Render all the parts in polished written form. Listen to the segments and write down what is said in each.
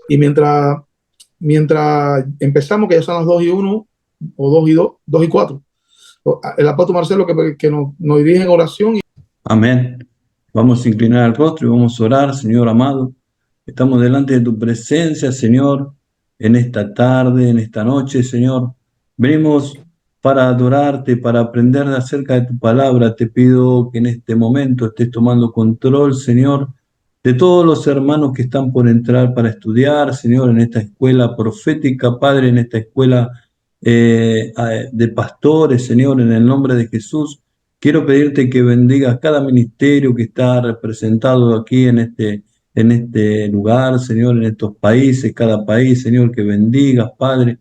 Y mientras empezamos, que ya son las 2:01, o 2:02, 2:04, el apóstol Marcelo que nos dirige en oración. Amén. Vamos a inclinar el rostro y vamos a orar, Señor amado. Estamos delante de tu presencia, Señor, en esta tarde, en esta noche, Señor. Venimos para adorarte, para aprender acerca de tu palabra. Te pido que en este momento estés tomando control, Señor, de todos los hermanos que están por entrar para estudiar, Señor, en esta escuela profética, Padre, en esta escuela de pastores, Señor, en el nombre de Jesús. Quiero pedirte que bendigas cada ministerio que está representado aquí en este lugar, Señor, en estos países, cada país, Señor, que bendigas, Padre.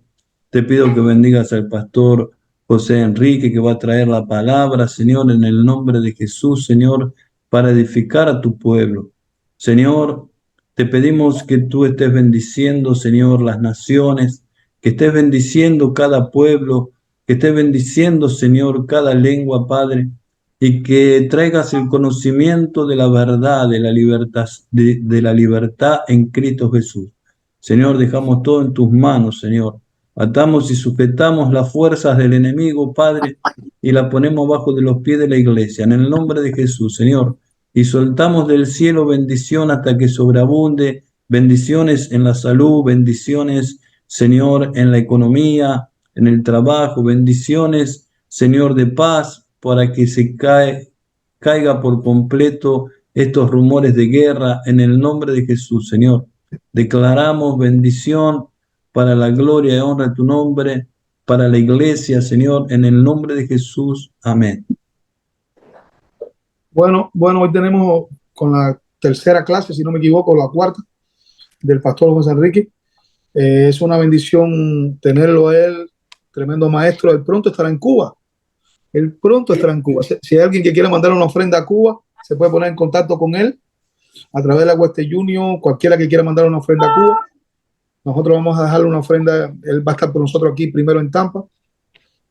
Te pido que bendigas al pastor José Enrique, que va a traer la palabra, Señor, en el nombre de Jesús, Señor, para edificar a tu pueblo. Señor, te pedimos que tú estés bendiciendo, Señor, las naciones, que estés bendiciendo cada pueblo, que estés bendiciendo, Señor, cada lengua, Padre, y que traigas el conocimiento de la verdad, de la libertad en Cristo Jesús. Señor, dejamos todo en tus manos, Señor. Atamos y sujetamos las fuerzas del enemigo, Padre, y la ponemos bajo de los pies de la iglesia, en el nombre de Jesús, Señor. Y soltamos del cielo bendición hasta que sobreabunde, bendiciones en la salud, bendiciones, Señor, en la economía, en el trabajo, bendiciones, Señor, de paz, para que caiga por completo estos rumores de guerra en el nombre de Jesús, Señor. Declaramos bendición para la gloria y honra de tu nombre, para la iglesia, Señor, en el nombre de Jesús. Amén. Bueno, hoy tenemos con la tercera clase, si no me equivoco, la cuarta, del pastor José Enrique. Es una bendición tenerlo a él, tremendo maestro. Él pronto estará en Cuba. Él pronto estará en Cuba. Si hay alguien que quiera mandar una ofrenda a Cuba, se puede poner en contacto con él a través de la Western Union. Cualquiera que quiera mandar una ofrenda a Cuba, nosotros vamos a dejarle una ofrenda. Él va a estar por nosotros aquí primero en Tampa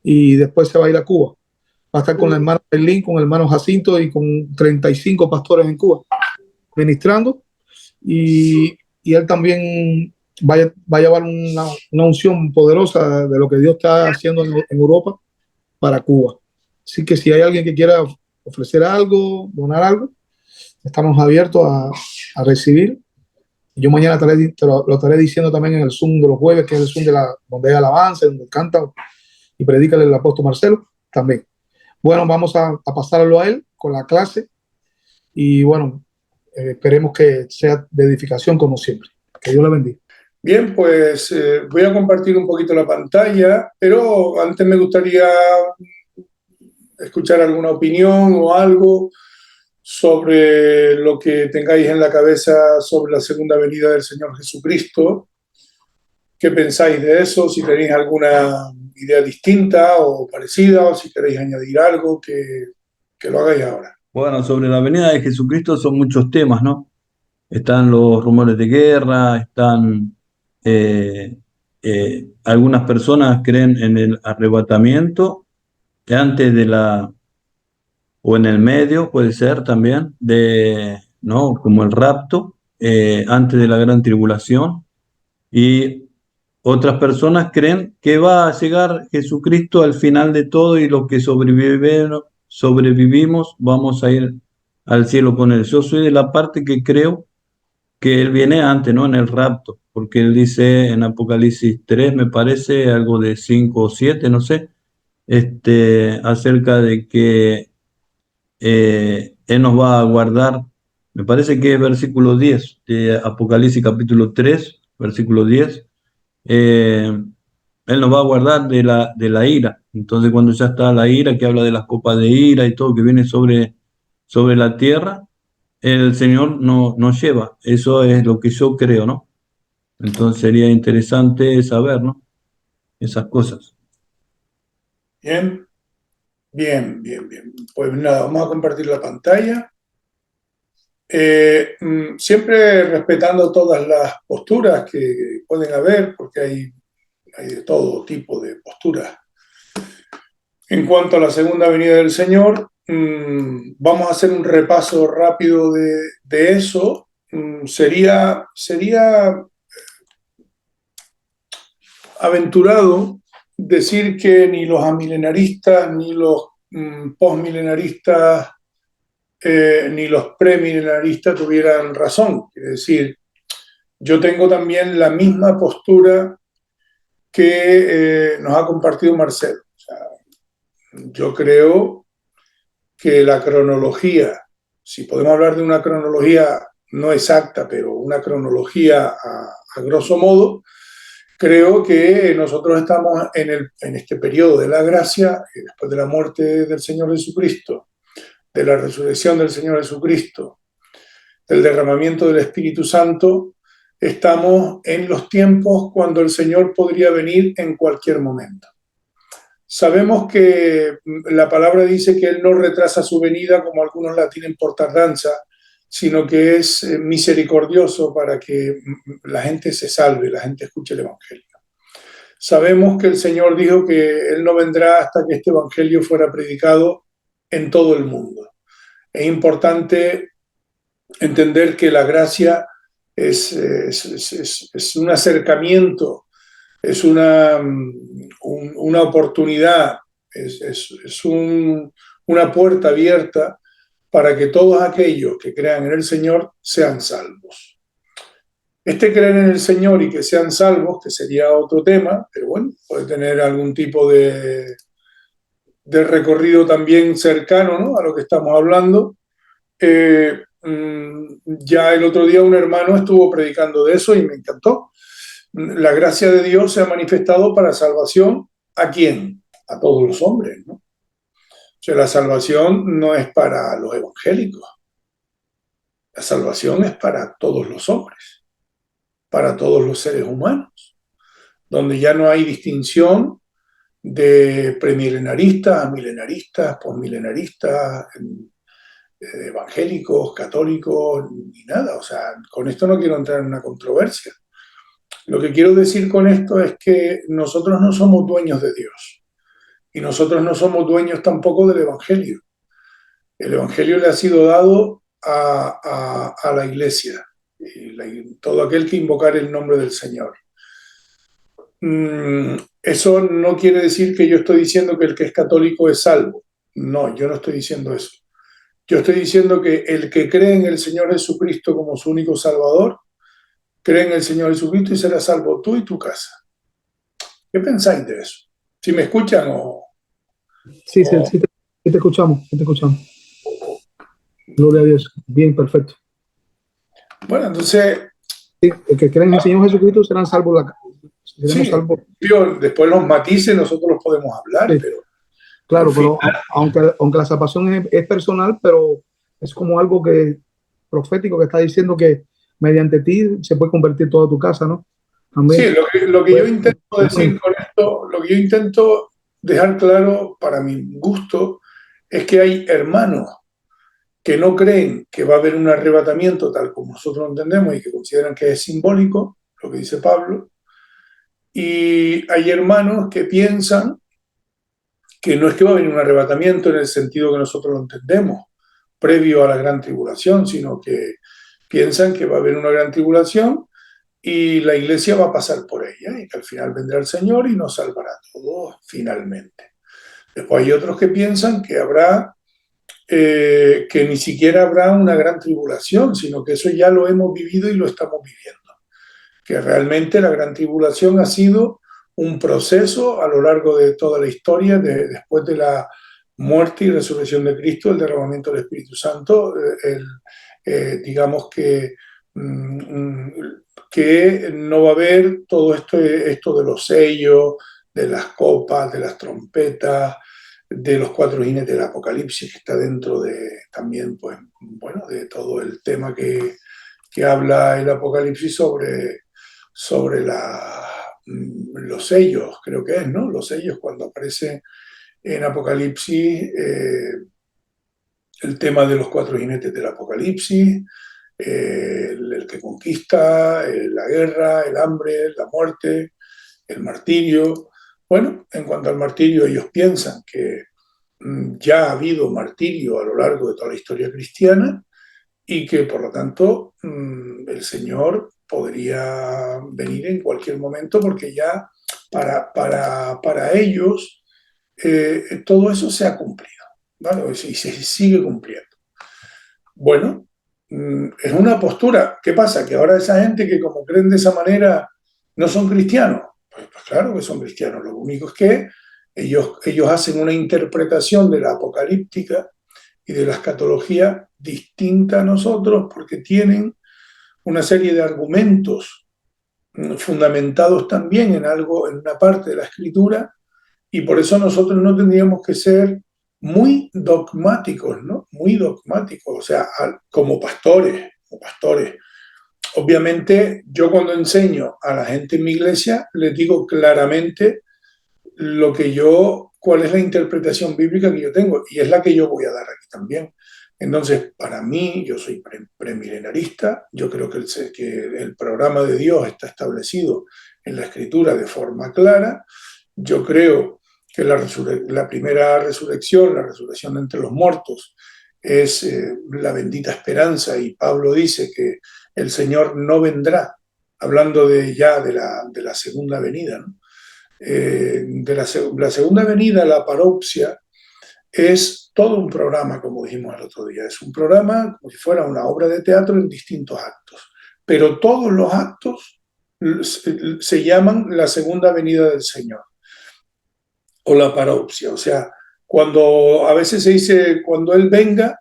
y después se va a ir a Cuba. Va a estar con la hermana Berlín, con el hermano Jacinto y con 35 pastores en Cuba ministrando. Y él también va a llevar una unción poderosa de lo que Dios está haciendo en Europa para Cuba. Así que si hay alguien que quiera ofrecer algo, donar algo, estamos abiertos a recibir. Yo mañana lo estaré diciendo también en el Zoom de los jueves, que es el Zoom donde hay alabanza, donde canta y predica el apóstol Marcelo también. Bueno, vamos a pasarlo a él con la clase y bueno, esperemos que sea de edificación como siempre. Que Dios le bendiga. Bien, pues voy a compartir un poquito la pantalla, pero antes me gustaría escuchar alguna opinión o algo sobre lo que tengáis en la cabeza sobre la segunda venida del Señor Jesucristo. ¿Qué pensáis de eso? Si tenéis alguna idea distinta o parecida, o si queréis añadir algo, que lo hagáis ahora. Bueno, sobre la venida de Jesucristo son muchos temas, ¿no? Están los rumores de guerra, algunas personas creen en el arrebatamiento antes de o en el medio, puede ser también, ¿no? Como el rapto, antes de la gran tribulación. Y otras personas creen que va a llegar Jesucristo al final de todo y los que sobrevivimos vamos a ir al cielo con él. Yo soy de la parte que creo que él viene antes, ¿no? En el rapto, porque él dice en Apocalipsis 3, me parece, algo de 5 o 7, no sé, acerca de que él nos va a guardar, me parece que es versículo 10 de Apocalipsis capítulo 3, versículo 10. Él nos va a guardar de la ira. Entonces cuando ya está la ira, que habla de las copas de ira y todo que viene sobre la tierra, el Señor nos lleva. Eso es lo que yo creo, ¿no? Entonces sería interesante saber, ¿no? Esas cosas. Bien, bien. Pues nada, vamos a compartir la pantalla. Siempre respetando todas las posturas que pueden haber, porque hay de todo tipo de posturas. En cuanto a la segunda venida del Señor, vamos a hacer un repaso rápido de eso. Sería aventurado decir que ni los amilenaristas, ni los postmilenaristas, ni los premilenaristas tuvieran razón. Es decir, yo tengo también la misma postura que nos ha compartido Marcelo. O sea, yo creo que la cronología, si podemos hablar de una cronología no exacta, pero una cronología a grosso modo, creo que nosotros estamos en este periodo de la gracia, después de la muerte del Señor Jesucristo, de la resurrección del Señor Jesucristo, del derramamiento del Espíritu Santo, estamos en los tiempos cuando el Señor podría venir en cualquier momento. Sabemos que la palabra dice que Él no retrasa su venida como algunos la tienen por tardanza, sino que es misericordioso para que la gente se salve, la gente escuche el Evangelio. Sabemos que el Señor dijo que Él no vendrá hasta que este Evangelio fuera predicado en todo el mundo. Es importante entender que la gracia es un acercamiento, es una oportunidad, una puerta abierta para que todos aquellos que crean en el Señor sean salvos. Este creer en el Señor y que sean salvos, que sería otro tema, pero bueno, puede tener algún tipo de recorrido también cercano, ¿no?, a lo que estamos hablando. Ya el otro día un hermano estuvo predicando de eso y me encantó. La gracia de Dios se ha manifestado para salvación. ¿A quién? A todos los hombres, ¿no? O sea, la salvación no es para los evangélicos. La salvación es para todos los hombres, para todos los seres humanos, donde ya no hay distinción de premilenaristas, milenaristas, postmilenaristas, evangélicos, católicos, ni nada. O sea, con esto no quiero entrar en una controversia. Lo que quiero decir con esto es que nosotros no somos dueños de Dios y nosotros no somos dueños tampoco del Evangelio. El Evangelio le ha sido dado a la Iglesia y todo aquel que invocar el nombre del Señor. Eso no quiere decir que yo estoy diciendo que el que es católico es salvo. No, yo no estoy diciendo eso. Yo estoy diciendo que el que cree en el Señor Jesucristo como su único Salvador, cree en el Señor Jesucristo y será salvo tú y tu casa. ¿Qué pensáis de eso? ¿Si me escuchan o...? Sí, sí te escuchamos, sí te escuchamos. Gloria a Dios. Bien, perfecto. Bueno, entonces... Sí, el que creen en el Señor Jesucristo serán salvos. Sí, salvos. Después los matices nosotros los podemos hablar, sí, pero... Claro, pero aunque la salvación es personal, pero es como algo que profético que está diciendo que mediante ti se puede convertir toda tu casa, ¿no? También. Sí, lo que yo intento decir con esto, lo que yo intento dejar claro para mi gusto, es que hay hermanos que no creen que va a haber un arrebatamiento tal como nosotros lo entendemos y que consideran que es simbólico, lo que dice Pablo, y hay hermanos que piensan que no es que va a haber un arrebatamiento en el sentido que nosotros lo entendemos, previo a la gran tribulación, sino que piensan que va a haber una gran tribulación y la iglesia va a pasar por ella y que al final vendrá el Señor y nos salvará a todos finalmente. Después hay otros que piensan que habrá, que ni siquiera habrá una gran tribulación, sino que eso ya lo hemos vivido y lo estamos viviendo. Que realmente la gran tribulación ha sido un proceso a lo largo de toda la historia, después de la muerte y resurrección de Cristo, el derramamiento del Espíritu Santo, digamos que no va a haber todo esto de los sellos, de las copas, de las trompetas, de los 4 jinetes del Apocalipsis, que está dentro de también, pues, bueno, de todo el tema que habla el Apocalipsis sobre los sellos, creo que es, ¿no? Los sellos, cuando aparece en Apocalipsis el tema de los 4 jinetes del Apocalipsis, el que conquista, la guerra, el hambre, la muerte, el martirio. Bueno, en cuanto al martirio, ellos piensan que ya ha habido martirio a lo largo de toda la historia cristiana y que, por lo tanto, el Señor podría venir en cualquier momento porque ya para ellos todo eso se ha cumplido, ¿vale? Y se sigue cumpliendo. Bueno, es una postura. ¿Qué pasa? Que ahora esa gente que como creen de esa manera no son cristianos. Pues claro que son cristianos. Lo único es que ellos hacen una interpretación de la apocalíptica y de la escatología distinta a nosotros porque tienen una serie de argumentos fundamentados también en algo, en una parte de la escritura, y por eso nosotros no tendríamos que ser muy dogmáticos, ¿no? Muy dogmáticos, o sea, como pastores, como pastores. Obviamente, yo cuando enseño a la gente en mi iglesia, les digo claramente cuál es la interpretación bíblica que yo tengo, y es la que yo voy a dar aquí también. Entonces, para mí, yo soy premilenarista, yo creo que el programa de Dios está establecido en la Escritura de forma clara. Yo creo que la primera resurrección, la resurrección de entre los muertos, es la bendita esperanza, y Pablo dice que el Señor no vendrá, hablando de la segunda venida, ¿no? La segunda venida, la parousia, es todo un programa, como dijimos el otro día. Es un programa como si fuera una obra de teatro en distintos actos. Pero todos los actos se llaman la segunda venida del Señor o la parousia. O sea, cuando a veces se dice cuando Él venga,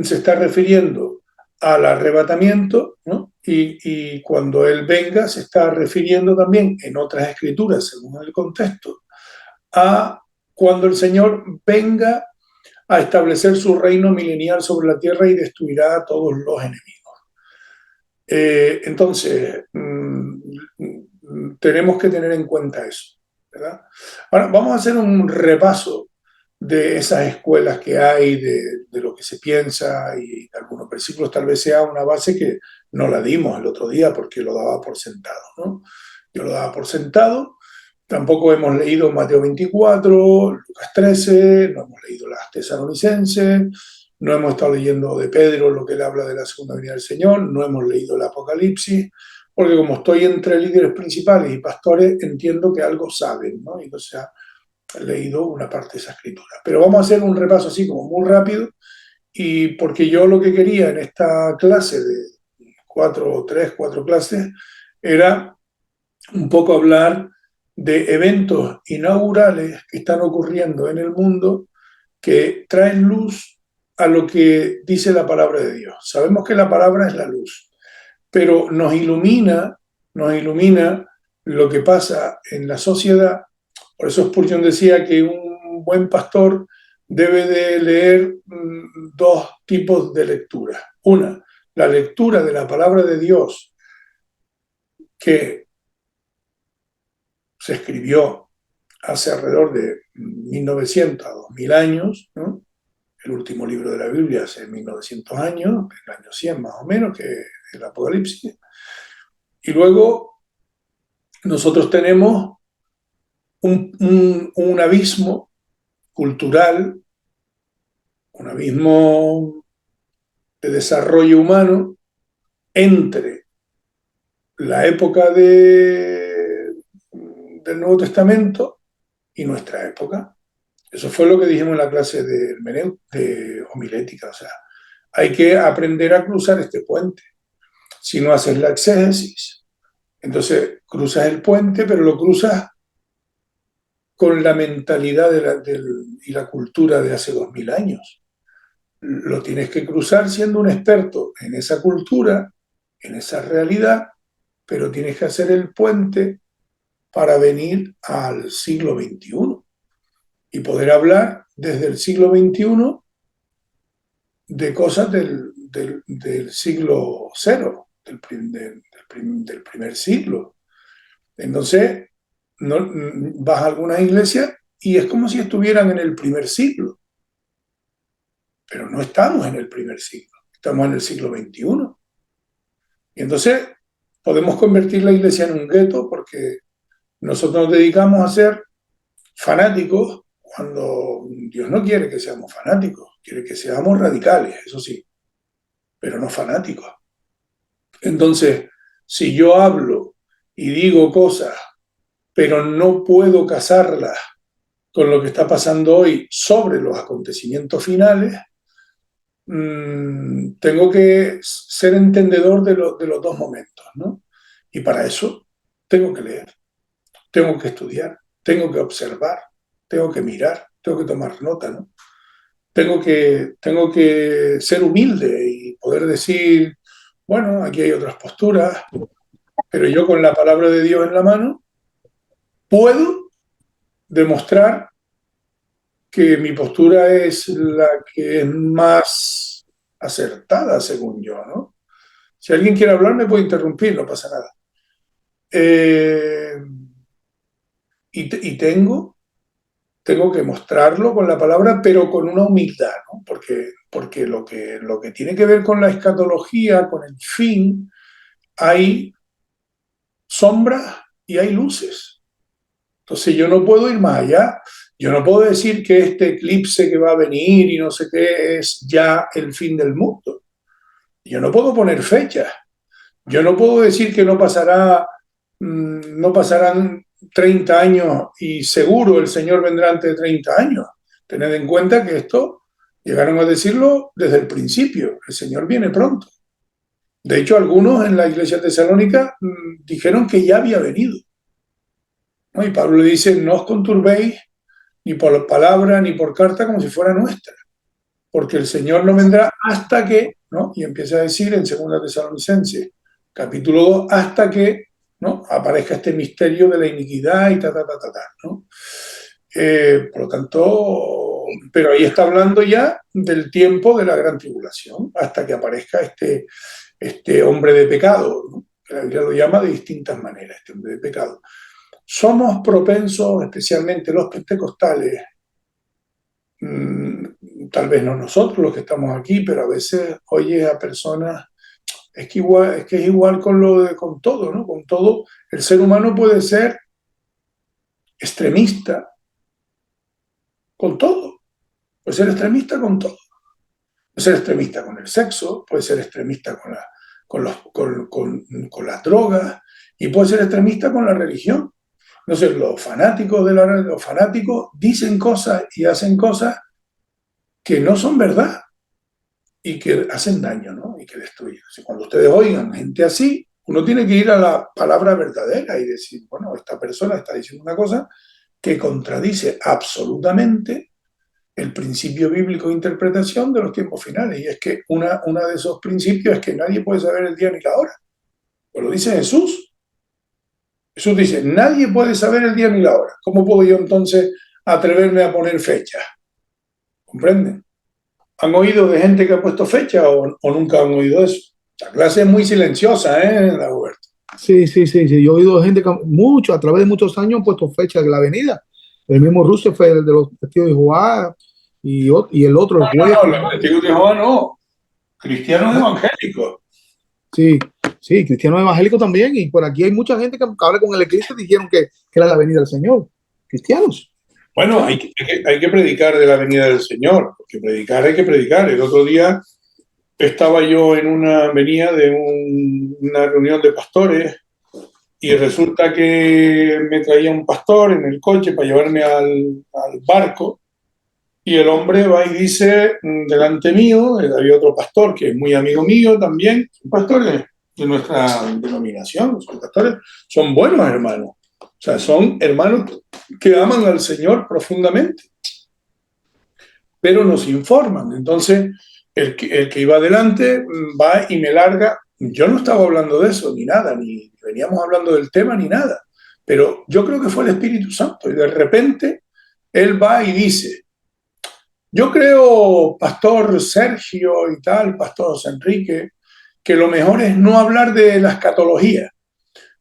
se está refiriendo al arrebatamiento, ¿no? Y cuando Él venga se está refiriendo también en otras escrituras, según el contexto, a cuando el Señor venga a establecer su reino milenial sobre la tierra y destruirá a todos los enemigos. Entonces, tenemos que tener en cuenta eso, ¿verdad? Ahora, vamos a hacer un repaso de esas escuelas que hay, de lo que se piensa, y algunos versículos tal vez sea una base que no la dimos el otro día porque lo daba por sentado, ¿no? Yo lo daba por sentado. Tampoco hemos leído Mateo 24, Lucas 13, no hemos leído las Tesalonicenses, no hemos estado leyendo de Pedro lo que él habla de la segunda venida del Señor, no hemos leído el Apocalipsis, porque como estoy entre líderes principales y pastores, entiendo que algo saben, ¿no? Y entonces he leído una parte de esa escritura. Pero vamos a hacer un repaso así como muy rápido, y porque yo lo que quería en esta clase de 4 clases era un poco hablar de eventos inaugurales que están ocurriendo en el mundo que traen luz a lo que dice la palabra de Dios. Sabemos que la palabra es la luz, pero nos ilumina lo que pasa en la sociedad. Por eso Spurgeon decía que un buen pastor debe de leer dos tipos de lectura. Una, la lectura de la palabra de Dios, que se escribió hace alrededor de 1900 a 2000 años, ¿no? El último libro de la Biblia hace 1900 años, el año 100 más o menos, que es el Apocalipsis. Y luego nosotros tenemos un abismo cultural, un abismo de desarrollo humano entre la época del Nuevo Testamento y nuestra época. Eso fue lo que dijimos en la clase de homilética. O sea, hay que aprender a cruzar este puente. Si no haces la exégesis, entonces cruzas el puente, pero lo cruzas con la mentalidad y la cultura de hace 2000 años. Lo tienes que cruzar siendo un experto en esa cultura, en esa realidad, pero tienes que hacer el puente para venir al siglo XXI y poder hablar desde el siglo XXI de cosas del siglo cero, del primer siglo. Entonces, vas a algunas iglesias y es como si estuvieran en el primer siglo. Pero no estamos en el primer siglo, estamos en el siglo XXI. Y entonces podemos convertir la iglesia en un gueto porque nosotros nos dedicamos a ser fanáticos cuando Dios no quiere que seamos fanáticos, quiere que seamos radicales, eso sí, pero no fanáticos. Entonces, si yo hablo y digo cosas pero no puedo casarla con lo que está pasando hoy sobre los acontecimientos finales. Tengo que ser entendedor de los dos momentos, ¿no? Y para eso tengo que leer, tengo que estudiar, tengo que observar, tengo que mirar, tengo que tomar nota, ¿no? Tengo que ser humilde y poder decir, bueno, aquí hay otras posturas, pero yo con la palabra de Dios en la mano puedo demostrar que mi postura es la que es más acertada, según yo, ¿no? Si alguien quiere hablar, me puede interrumpir, no pasa nada. Eh, y tengo que mostrarlo con la palabra, pero con una humildad, ¿no? Porque lo que tiene que ver con la escatología, con el fin, hay sombras y hay luces. Entonces yo no puedo ir más allá. Yo no puedo decir que este eclipse que va a venir y no sé qué es ya el fin del mundo. Yo no puedo poner fechas. Yo no puedo decir que no pasarán 30 años y seguro el Señor vendrá antes de 30 años. Tened en cuenta que esto llegaron a decirlo desde el principio. El Señor viene pronto. De hecho, algunos en la iglesia tesalónica dijeron que ya había venido, ¿no? Y Pablo le dice, no os conturbéis ni por palabra ni por carta como si fuera nuestra, porque el Señor no vendrá hasta que, ¿no? Y empieza a decir en 2 Tesalonicenses, capítulo 2, hasta que, ¿no? Aparezca este misterio de la iniquidad y ¿no? Por lo tanto, pero ahí está hablando ya del tiempo de la gran tribulación, hasta que aparezca este hombre de pecado, ¿no? Que la Biblia lo llama de distintas maneras, este hombre de pecado. Somos propensos, especialmente los pentecostales, tal vez no nosotros los que estamos aquí, pero a veces oyes a personas, es que es igual con todo, ¿no? Con todo, el ser humano puede ser extremista con todo, puede ser extremista con todo, puede ser extremista con el sexo, puede ser extremista con las drogas y puede ser extremista con la religión. Entonces los fanáticos dicen cosas y hacen cosas que no son verdad y que hacen daño, ¿no? Y que destruyen. O sea, cuando ustedes oigan gente así, uno tiene que ir a la palabra verdadera y decir, bueno, esta persona está diciendo una cosa que contradice absolutamente el principio bíblico de interpretación de los tiempos finales. Y es que una de esos principios es que nadie puede saber el día ni la hora. Pues lo dice Jesús. Jesús dice, nadie puede saber el día ni la hora. ¿Cómo puedo yo entonces atreverme a poner fechas? ¿Comprenden? ¿Han oído de gente que ha puesto fecha o nunca han oído eso? La clase es muy silenciosa, ¿eh, Roberto? Sí, sí, sí, sí. Yo he oído gente que mucho, a través de muchos años han puesto fecha de la venida. El mismo Rusia fue el de los testigos de Jehová y el otro, el juez. No, los testigos de Jehová no. Cristianos evangélicos. Sí, sí, cristianos evangélicos también. Y por aquí hay mucha gente que habla con el eclipse dijeron que era la venida del Señor. Cristianos. Bueno, hay que predicar de la venida del Señor, porque predicar hay que predicar. El otro día estaba yo venía de una reunión de pastores y resulta que me traía un pastor en el coche para llevarme al barco y el hombre va y dice delante mío, había otro pastor que es muy amigo mío también, pastores de nuestra denominación, los pastores son buenos hermanos, o sea, son hermanos que aman al Señor profundamente, pero nos informan. Entonces, el que iba adelante va y me larga. Yo no estaba hablando de eso, ni nada, ni veníamos hablando del tema, ni nada. Pero yo creo que fue el Espíritu Santo. Y de repente, él va y dice, yo creo, Pastor Sergio y tal, Pastor Enrique, que lo mejor es no hablar de la escatología,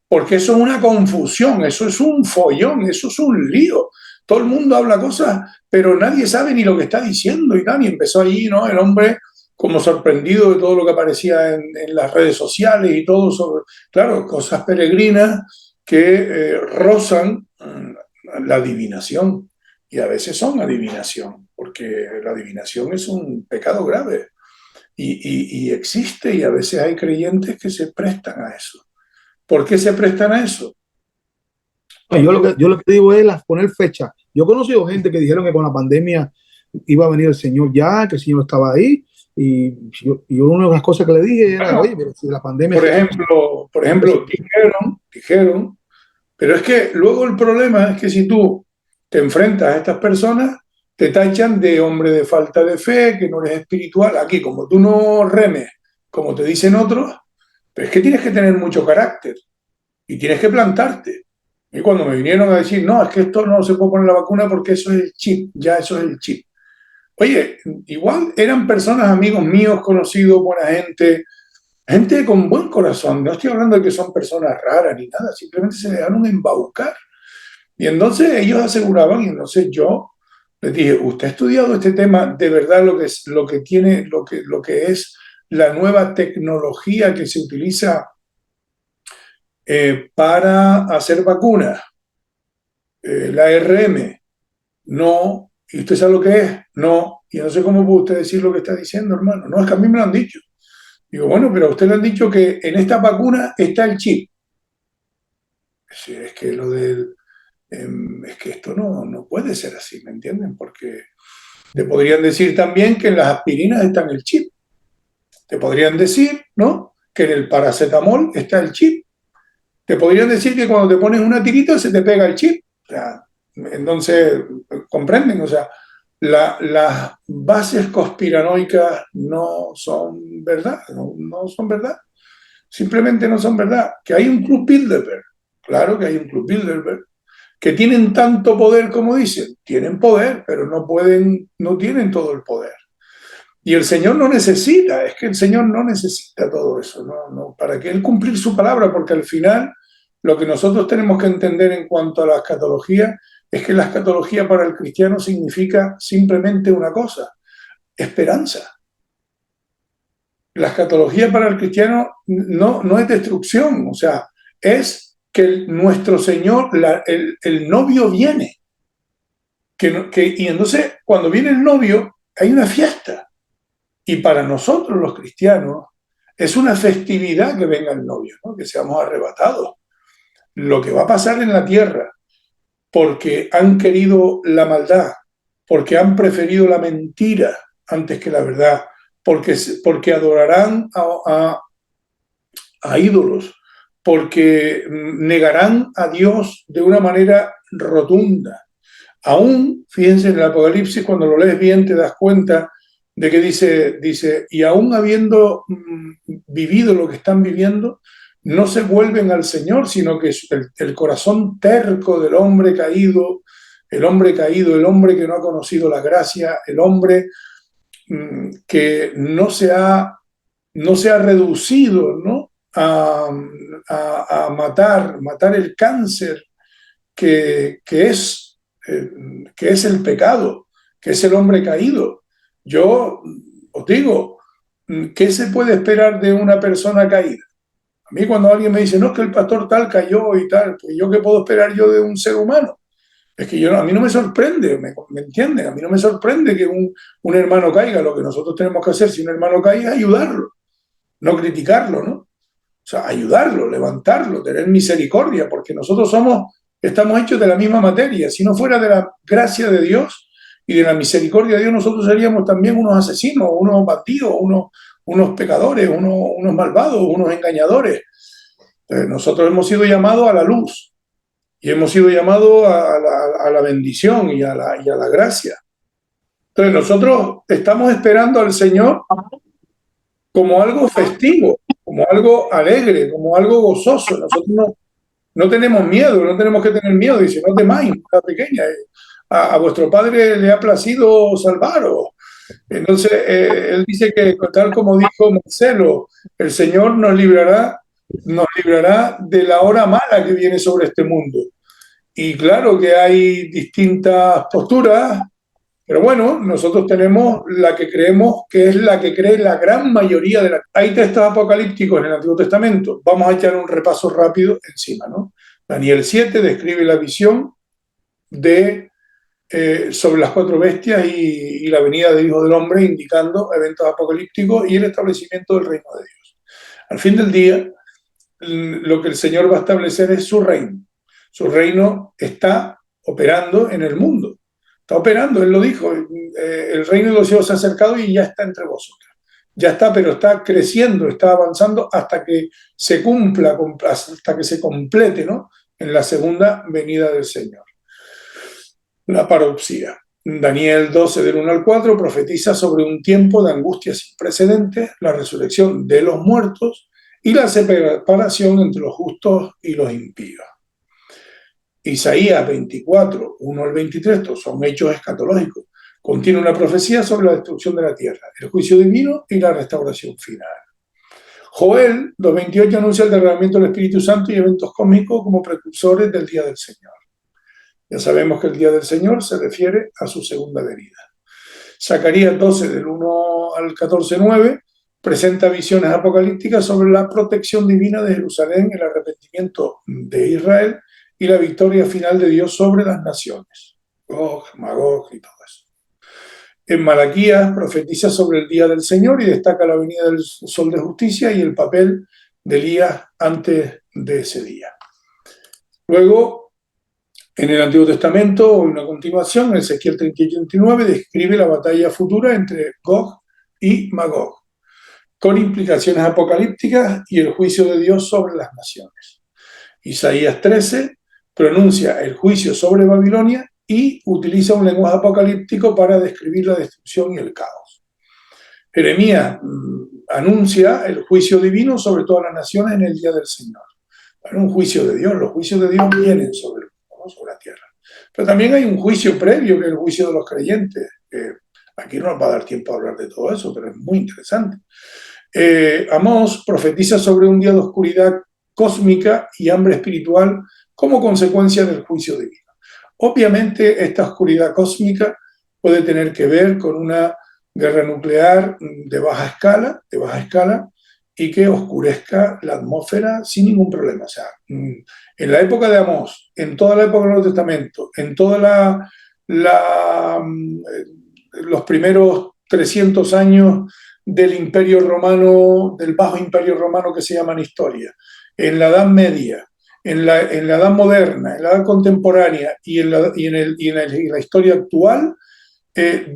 porque eso es una confusión, eso es un follón, eso es un lío. Todo el mundo habla cosas, pero nadie sabe ni lo que está diciendo y tal. Y empezó allí, ¿no? El hombre como sorprendido de todo lo que aparecía en las redes sociales y todo sobre, claro, cosas peregrinas que rozan la adivinación. Y a veces son adivinación, porque la adivinación es un pecado grave y existe y a veces hay creyentes que se prestan a eso. ¿Por qué se prestan a eso? No, yo lo que digo es poner fecha. Yo he conocido gente que dijeron que con la pandemia iba a venir el Señor ya, que el Señor estaba ahí. Y yo una de las cosas que le dije era, Bueno, oye, pero si la pandemia por ejemplo, dijeron, pero es que luego el problema es que si tú te enfrentas a estas personas, te tachan de hombre de falta de fe, que no eres espiritual. Aquí, como tú no remes, como te dicen otros, pero es que tienes que tener mucho carácter y tienes que plantarte. Y cuando me vinieron a decir, no, es que esto no se puede poner la vacuna porque eso es el chip, ya eso es el chip. Oye, igual eran personas, amigos míos, conocidos, buena gente, gente con buen corazón. No estoy hablando de que son personas raras ni nada, simplemente se dejaron embaucar. Y entonces ellos aseguraban, y entonces yo les dije, ¿usted ha estudiado este tema de verdad lo que tiene, lo que es la nueva tecnología que se utiliza para hacer vacunas? La RM, no. ¿Y usted sabe lo que es? No. Y no sé cómo puede usted decir lo que está diciendo, hermano. No, es que a mí me lo han dicho. Digo, bueno, pero a usted le han dicho que en esta vacuna está el chip. Es que lo del... es que esto no puede ser así, ¿me entienden? Porque te podrían decir también que en las aspirinas está el chip. Te podrían decir, ¿no? Que en el paracetamol está el chip. Te podrían decir que cuando te pones una tirita se te pega el chip. O sea, entonces, comprenden, o sea, las bases conspiranoicas no son verdad, no son verdad. Simplemente no son verdad. Que hay un club Bilderberg, claro que hay un club Bilderberg, que tienen tanto poder como dicen, tienen poder, pero no tienen todo el poder. Y el Señor no necesita, es que el Señor no necesita todo eso, para que Él cumplir su palabra, porque al final lo que nosotros tenemos que entender en cuanto a la escatología es que la escatología para el cristiano significa simplemente una cosa, esperanza. La escatología para el cristiano no es destrucción, o sea, es que nuestro Señor, el novio viene. Y entonces, cuando viene el novio, hay una fiesta. Y para nosotros los cristianos es una festividad que venga el novio, ¿no? Que seamos arrebatados. Lo que va a pasar en la tierra, porque han querido la maldad, porque han preferido la mentira antes que la verdad, porque adorarán a ídolos, porque negarán a Dios de una manera rotunda. Aún, fíjense, en el Apocalipsis, cuando lo lees bien, te das cuenta de que dice, y aún habiendo vivido lo que están viviendo, no se vuelven al Señor, sino que el corazón terco del hombre caído, el hombre caído, el hombre que no ha conocido la gracia, el hombre que no se ha reducido, ¿no? a matar el cáncer que es el pecado, que es el hombre caído. Yo os digo, ¿qué se puede esperar de una persona caída? A mí cuando alguien me dice, no, es que el pastor tal cayó y tal, pues yo qué puedo esperar yo de un ser humano. Es que a mí no me sorprende, ¿me entienden? A mí no me sorprende que un hermano caiga. Lo que nosotros tenemos que hacer si un hermano cae es ayudarlo, no criticarlo, ¿no? O sea, ayudarlo, levantarlo, tener misericordia, porque nosotros estamos hechos de la misma materia. Si no fuera de la gracia de Dios y de la misericordia de Dios, nosotros seríamos también unos asesinos, unos bandidos, unos pecadores, unos malvados, unos engañadores. Entonces, nosotros hemos sido llamados a la luz y hemos sido llamados a la bendición y a la gracia. Entonces, nosotros estamos esperando al Señor como algo festivo, como algo alegre, como algo gozoso. Nosotros no tenemos miedo, no tenemos que tener miedo. Dice, no temáis, la pequeña. A vuestro Padre le ha placido salvaros. Entonces, él dice que, tal como dijo Marcelo, el Señor nos librará de la hora mala que viene sobre este mundo. Y claro que hay distintas posturas, pero bueno, nosotros tenemos la que creemos que es la que cree la gran mayoría de la... Hay textos apocalípticos en el Antiguo Testamento. Vamos a echar un repaso rápido encima, ¿no? Daniel 7 describe la visión sobre las cuatro bestias y la venida del Hijo del Hombre, indicando eventos apocalípticos y el establecimiento del reino de Dios. Al fin del día, lo que el Señor va a establecer es su reino. Su reino está operando en el mundo. Está operando, él lo dijo, el reino de los cielos se ha acercado y ya está entre vosotros. Ya está, pero está creciendo, está avanzando hasta que se cumpla, hasta que se complete, ¿no?, en la segunda venida del Señor. La parousia. Daniel 12, del 1 al 4, profetiza sobre un tiempo de angustia sin precedentes, la resurrección de los muertos y la separación entre los justos y los impíos. Isaías 24, 1 al 23, estos son hechos escatológicos. Contiene una profecía sobre la destrucción de la tierra, el juicio divino y la restauración final. Joel 2.28 anuncia el derramamiento del Espíritu Santo y eventos cósmicos como precursores del día del Señor. Ya sabemos que el día del Señor se refiere a su segunda venida. Zacarías 12, del 1 al 14, 9, presenta visiones apocalípticas sobre la protección divina de Jerusalén, el arrepentimiento de Israel y la victoria final de Dios sobre las naciones. Gog, Magog y todo eso. En Malaquías profetiza sobre el día del Señor y destaca la venida del sol de justicia y el papel de Elías antes de ese día. Luego, en el Antiguo Testamento, una continuación, en Ezequiel 38 y 39, describe la batalla futura entre Gog y Magog, con implicaciones apocalípticas y el juicio de Dios sobre las naciones. Isaías 13 pronuncia el juicio sobre Babilonia y utiliza un lenguaje apocalíptico para describir la destrucción y el caos. Jeremías anuncia el juicio divino sobre todas las naciones en el día del Señor. Bueno, un juicio de Dios, los juicios de Dios vienen sobre la tierra. Pero también hay un juicio previo, que es el juicio de los creyentes. Aquí no nos va a dar tiempo a hablar de todo eso, pero es muy interesante. Amós profetiza sobre un día de oscuridad cósmica y hambre espiritual como consecuencia del juicio divino. Obviamente, esta oscuridad cósmica puede tener que ver con una guerra nuclear de baja escala y que oscurezca la atmósfera sin ningún problema. O sea, en la época de Amós, en toda la época del Nuevo Testamento, en toda los primeros 300 años del Imperio Romano, del Bajo Imperio Romano que se llaman historia, en la Edad Media, en la Edad Moderna, en la Edad Contemporánea y en la historia actual,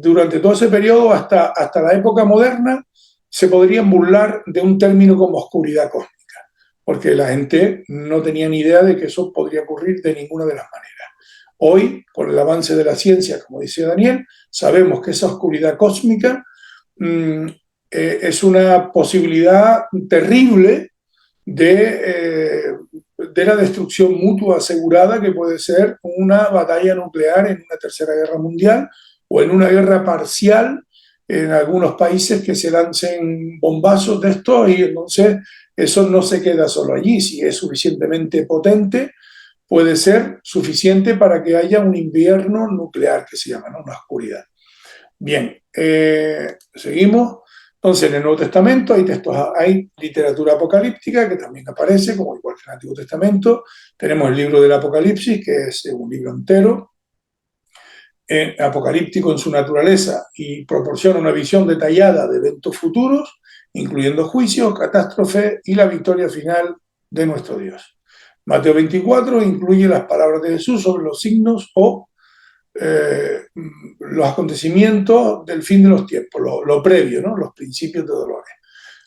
durante todo ese periodo hasta la época moderna, se podrían burlar de un término como oscuridad cósmica, porque la gente no tenía ni idea de que eso podría ocurrir de ninguna de las maneras. Hoy, con el avance de la ciencia, como dice Daniel, sabemos que esa oscuridad cósmica es una posibilidad terrible de la destrucción mutua asegurada, que puede ser una batalla nuclear en una tercera guerra mundial o en una guerra parcial en algunos países que se lancen bombazos de esto, y entonces eso no se queda solo allí. Si es suficientemente potente, puede ser suficiente para que haya un invierno nuclear, que se llama, ¿no?, una oscuridad. Bien, seguimos. Entonces, en el Nuevo Testamento hay literatura apocalíptica que también aparece, como igual que en el Antiguo Testamento. Tenemos el libro del Apocalipsis, que es un libro entero, apocalíptico en su naturaleza, y proporciona una visión detallada de eventos futuros, incluyendo juicios, catástrofes y la victoria final de nuestro Dios. Mateo 24 incluye las palabras de Jesús sobre los signos o los acontecimientos del fin de los tiempos, lo previo, ¿no?, los principios de dolores,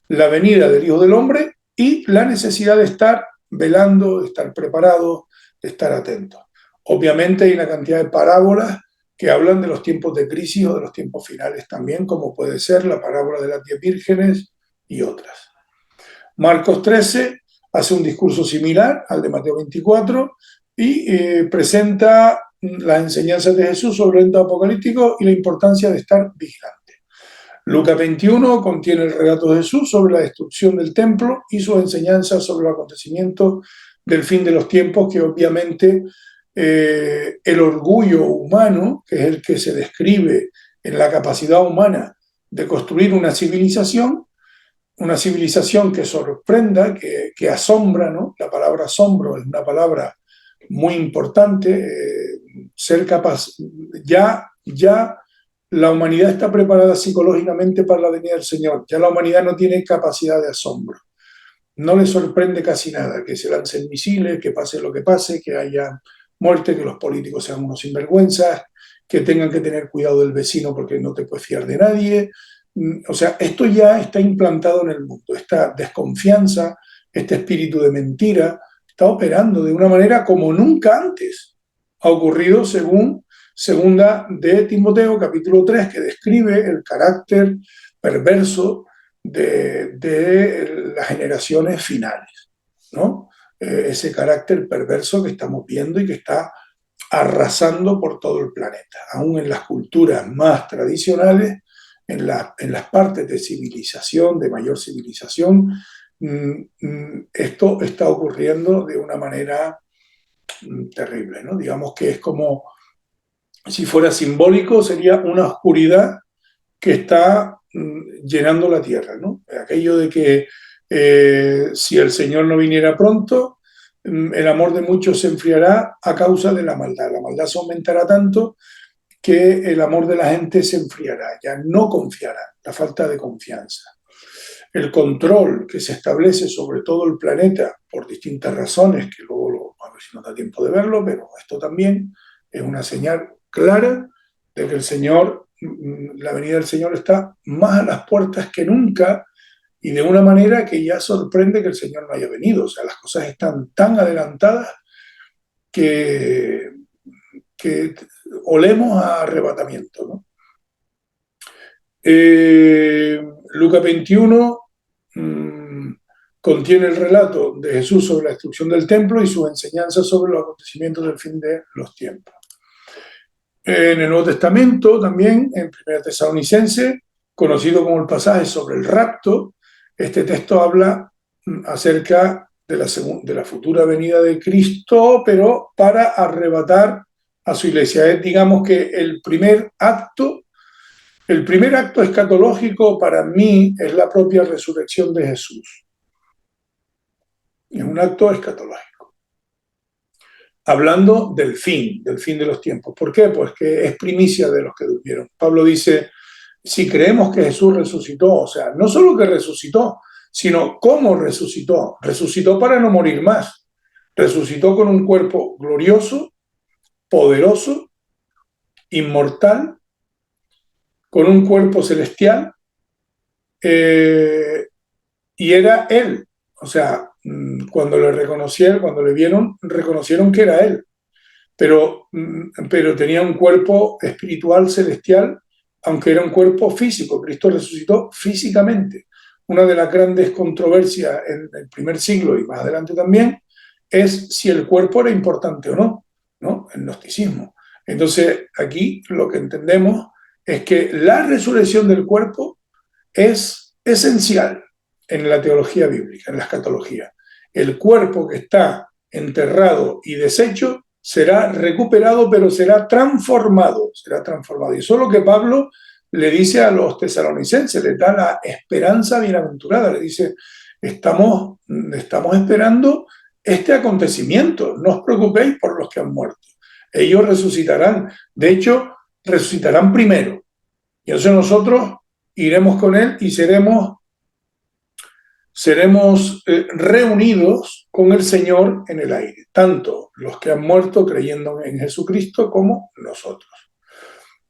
la venida del Hijo del Hombre y la necesidad de estar velando, de estar preparados, de estar atentos. Obviamente hay una cantidad de parábolas que hablan de los tiempos de crisis o de los tiempos finales también, como puede ser la parábola de las 10 vírgenes y otras. Marcos 13 hace un discurso similar al de Mateo 24 y presenta las enseñanzas de Jesús sobre el evento apocalíptico y la importancia de estar vigilante. Lucas 21 contiene el relato de Jesús sobre la destrucción del templo y sus enseñanzas sobre los acontecimientos del fin de los tiempos, que obviamente el orgullo humano, que es el que se describe en la capacidad humana de construir una civilización que sorprenda, que asombra, ¿no? La palabra asombro es una palabra muy importante. Ser capaz, ya la humanidad está preparada psicológicamente para la venida del Señor, ya la humanidad no tiene capacidad de asombro. no le sorprende casi nada que se lancen misiles, que pase lo que pase, que haya muerte, que los políticos sean unos sinvergüenzas, que tengan que tener cuidado del vecino porque no te puedes fiar de nadie. O sea, esto ya está implantado en el mundo. Esta desconfianza, este espíritu de mentira, está operando de una manera como nunca antes ha ocurrido, según segunda de Timoteo, capítulo 3, que describe el carácter perverso de las generaciones finales, ¿no? Ese carácter perverso que estamos viendo y que está arrasando por todo el planeta, aún en las culturas más tradicionales, en las partes de civilización, de mayor civilización, esto está ocurriendo de una manera terrible, ¿no? Digamos que es como si fuera simbólico, sería una oscuridad que está llenando la tierra, ¿no? Aquello de que si el Señor no viniera pronto, el amor de muchos se enfriará a causa de la maldad. La maldad se aumentará tanto que el amor de la gente se enfriará, ya no confiará, la falta de confianza. El control que se establece sobre todo el planeta por distintas razones, que luego a ver si nos da tiempo de verlo, pero esto también es una señal clara de que el Señor, la venida del Señor está más a las puertas que nunca y de una manera que ya sorprende que el Señor no haya venido. O sea, las cosas están tan adelantadas que, que olemos a arrebatamiento, ¿no? Lucas 21 contiene el relato de Jesús sobre la destrucción del templo y sus enseñanzas sobre los acontecimientos del fin de los tiempos. En el Nuevo Testamento también, en 1 Tesalonicense, conocido como el pasaje sobre el rapto, este texto habla acerca de la futura venida de Cristo, pero para arrebatar a su iglesia. Es, digamos que el primer acto escatológico para mí es la propia resurrección de Jesús. Es un acto escatológico. Hablando del fin de los tiempos. ¿Por qué? Pues que es primicia de los que durmieron. Pablo dice, si creemos que Jesús resucitó, o sea, no solo que resucitó, sino cómo resucitó. Resucitó para no morir más. Resucitó con un cuerpo glorioso, poderoso, inmortal, con un cuerpo celestial, y era Él. O sea, cuando le reconocieron, cuando le vieron, reconocieron que era Él. Pero tenía un cuerpo espiritual celestial, aunque era un cuerpo físico. Cristo resucitó físicamente. Una de las grandes controversias en el primer siglo y más adelante también es si el cuerpo era importante o no, ¿no? El gnosticismo. Entonces, aquí lo que entendemos es que la resurrección del cuerpo es esencial en la teología bíblica, en la escatología. El cuerpo que está enterrado y deshecho será recuperado, pero será transformado, será transformado. Y eso es lo que Pablo le dice a los tesalonicenses, les da la esperanza bienaventurada, le dice, estamos esperando este acontecimiento, no os preocupéis por los que han muerto, ellos resucitarán, de hecho, resucitarán primero, y entonces nosotros iremos con él y seremos reunidos con el Señor en el aire, tanto los que han muerto creyendo en Jesucristo como nosotros.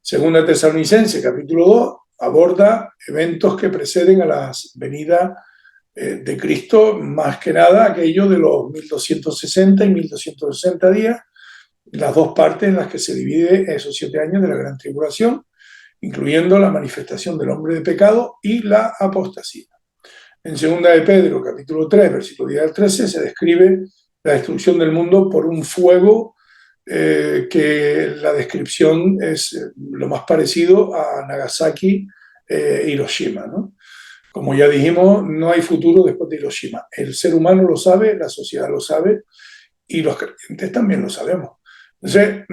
Segunda Tesalonicense, capítulo 2, aborda eventos que preceden a la venida de Cristo, más que nada aquello de los 1260 y 1260 días, las dos partes en las que se divide esos 7 años de la gran tribulación, incluyendo la manifestación del hombre de pecado y la apostasía. En segunda de Pedro, capítulo 3, versículo 10 al 13, se describe la destrucción del mundo por un fuego que la descripción es lo más parecido a Nagasaki e Hiroshima, ¿no? Como ya dijimos, no hay futuro después de Hiroshima. El ser humano lo sabe, la sociedad lo sabe y los creyentes también lo sabemos. Entonces,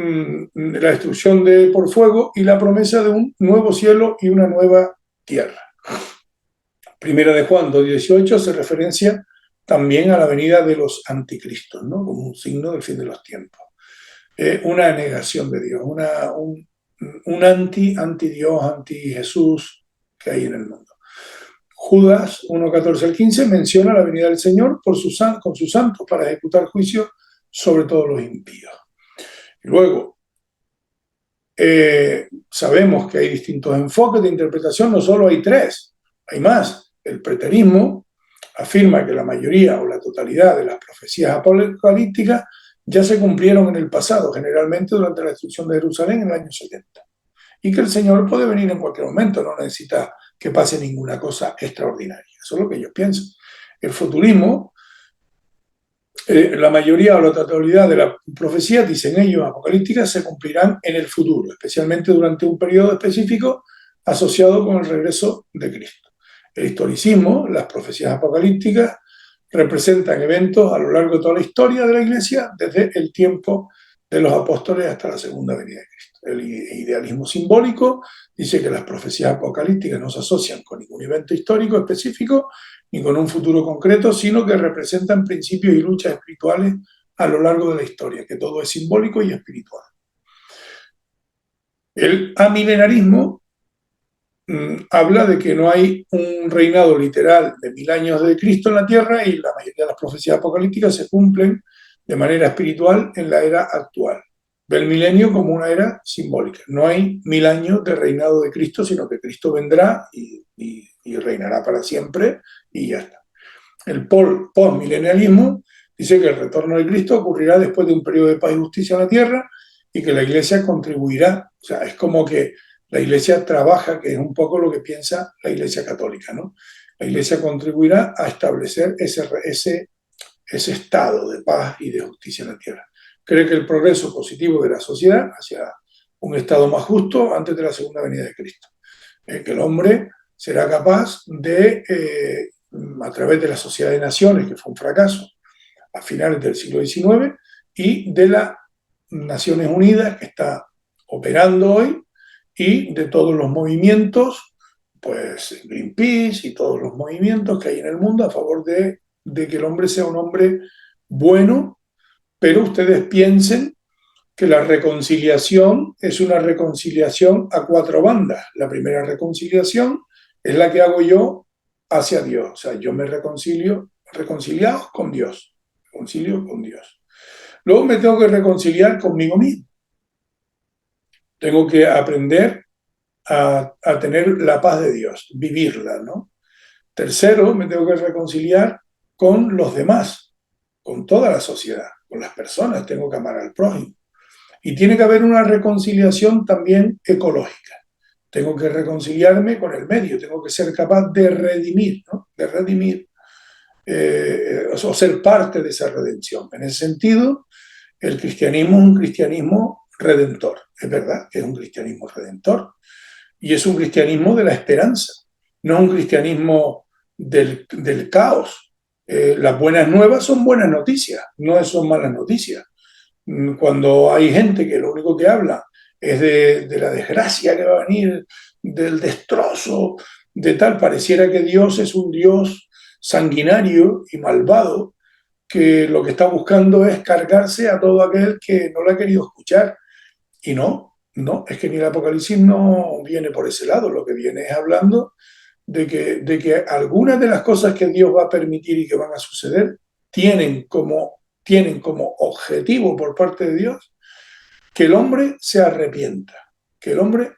la destrucción por fuego y la promesa de un nuevo cielo y una nueva tierra. Primera de Juan 2:18 hace referencia también a la venida de los anticristos, ¿no? Como un signo del fin de los tiempos. Una negación de Dios, un anti-Dios, anti-Jesús que hay en el mundo. Judas 1:14 al 15 menciona la venida del Señor con sus santos para ejecutar juicio sobre todos los impíos. Luego, sabemos que hay distintos enfoques de interpretación, no solo hay tres, hay más. El preterismo afirma que la mayoría o la totalidad de las profecías apocalípticas ya se cumplieron en el pasado, generalmente durante la destrucción de Jerusalén en el año 70. Y que el Señor puede venir en cualquier momento, no necesita que pase ninguna cosa extraordinaria. Eso es lo que ellos piensan. El futurismo, la mayoría o la totalidad de las profecías, dicen ellos, apocalípticas, se cumplirán en el futuro, especialmente durante un periodo específico asociado con el regreso de Cristo. El historicismo, las profecías apocalípticas, representan eventos a lo largo de toda la historia de la Iglesia, desde el tiempo de los apóstoles hasta la segunda venida de Cristo. El idealismo simbólico dice que las profecías apocalípticas no se asocian con ningún evento histórico específico ni con un futuro concreto, sino que representan principios y luchas espirituales a lo largo de la historia, que todo es simbólico y espiritual. El amilenarismo habla de que no hay un reinado literal de 1000 años de Cristo en la tierra y la mayoría de las profecías apocalípticas se cumplen de manera espiritual en la era actual. Ve el milenio como una era simbólica. No hay 1000 años de reinado de Cristo, sino que Cristo vendrá y reinará para siempre y ya está. El postmilenialismo dice que el retorno de Cristo ocurrirá después de un periodo de paz y justicia en la tierra y que la Iglesia contribuirá. O sea, es como que la Iglesia trabaja, que es un poco lo que piensa la Iglesia católica, ¿no? La Iglesia contribuirá a establecer ese estado de paz y de justicia en la tierra. Cree que el progreso positivo de la sociedad hacia un estado más justo antes de la segunda venida de Cristo. Que el hombre será capaz de, a través de la Sociedad de Naciones, que fue un fracaso a finales del siglo XIX, y de las Naciones Unidas, que está operando hoy, y de todos los movimientos, pues Greenpeace y todos los movimientos que hay en el mundo a favor de que el hombre sea un hombre bueno, pero ustedes piensen que la reconciliación es una reconciliación a 4 bandas. La primera reconciliación es la que hago yo hacia Dios. O sea, yo me reconciliado con Dios. Reconcilio con Dios. Luego me tengo que reconciliar conmigo mismo. Tengo que aprender a tener la paz de Dios, vivirla, ¿no? Tercero, me tengo que reconciliar con los demás, con toda la sociedad, con las personas. Tengo que amar al prójimo. Y tiene que haber una reconciliación también ecológica. Tengo que reconciliarme con el medio, tengo que ser capaz de redimir, ¿no? De redimir, o ser parte de esa redención. En ese sentido, el cristianismo es un cristianismo redentor. Es verdad que es un cristianismo redentor. Y es un cristianismo de la esperanza, no es un cristianismo del caos. Las buenas nuevas son buenas noticias, no son malas noticias. Cuando hay gente que lo único que habla es de la desgracia que va a venir, del destrozo, de tal, pareciera que Dios es un Dios sanguinario y malvado, que lo que está buscando es cargarse a todo aquel que no lo ha querido escuchar. Y no, es que ni el Apocalipsis no viene por ese lado, lo que viene es hablando de que algunas de las cosas que Dios va a permitir y que van a suceder tienen como objetivo por parte de Dios que el hombre se arrepienta, que el hombre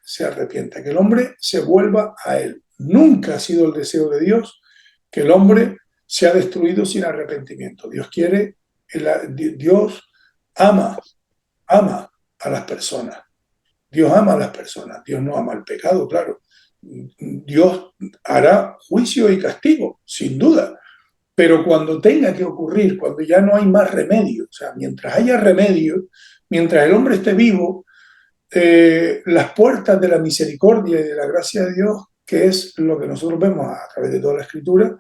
se vuelva a Él. Nunca ha sido el deseo de Dios que el hombre sea destruido sin arrepentimiento. Dios ama a las personas. Dios ama a las personas. Dios no ama el pecado, claro. Dios hará juicio y castigo, sin duda. Pero cuando tenga que ocurrir, cuando ya no hay más remedio, o sea, mientras haya remedio, mientras el hombre esté vivo, las puertas de la misericordia y de la gracia de Dios, que es lo que nosotros vemos a través de toda la Escritura,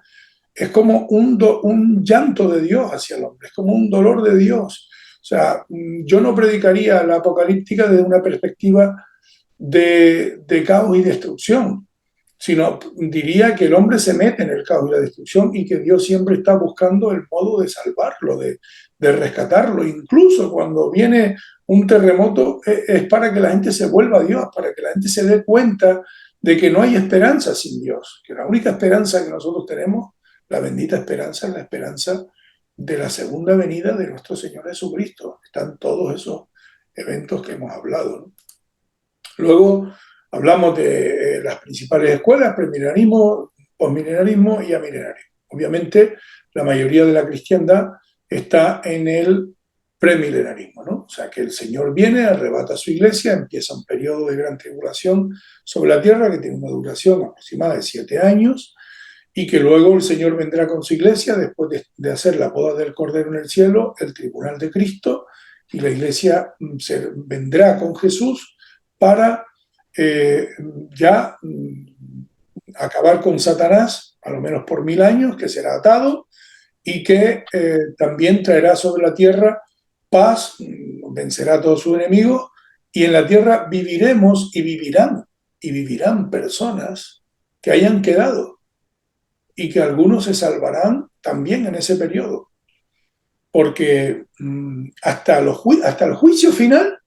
es como un llanto de Dios hacia el hombre, es como un dolor de Dios. O sea, yo no predicaría la apocalíptica desde una perspectiva de caos y destrucción, sino diría que el hombre se mete en el caos y la destrucción y que Dios siempre está buscando el modo de salvarlo, de rescatarlo. Incluso cuando viene un terremoto es para que la gente se vuelva a Dios, para que la gente se dé cuenta de que no hay esperanza sin Dios, que la única esperanza que nosotros tenemos, la bendita esperanza, es la esperanza de la segunda venida de nuestro Señor Jesucristo. Están todos esos eventos que hemos hablado, ¿no? Luego hablamos de las principales escuelas: premilenarismo, posmilenarismo y amilenarismo. Obviamente, la mayoría de la cristiandad está en el premilenarismo, ¿no? O sea, que el Señor viene, arrebata su iglesia, empieza un periodo de gran tribulación sobre la tierra que tiene una duración aproximada de 7 años, y que luego el Señor vendrá con su iglesia después de hacer la boda del Cordero en el cielo, el tribunal de Cristo, y la iglesia vendrá con Jesús para ya acabar con Satanás, a lo menos por 1000 años, que será atado, y que también traerá sobre la tierra paz, vencerá a todos sus enemigos, y en la tierra viviremos y vivirán personas que hayan quedado, y que algunos se salvarán también en ese periodo, porque hasta el juicio final,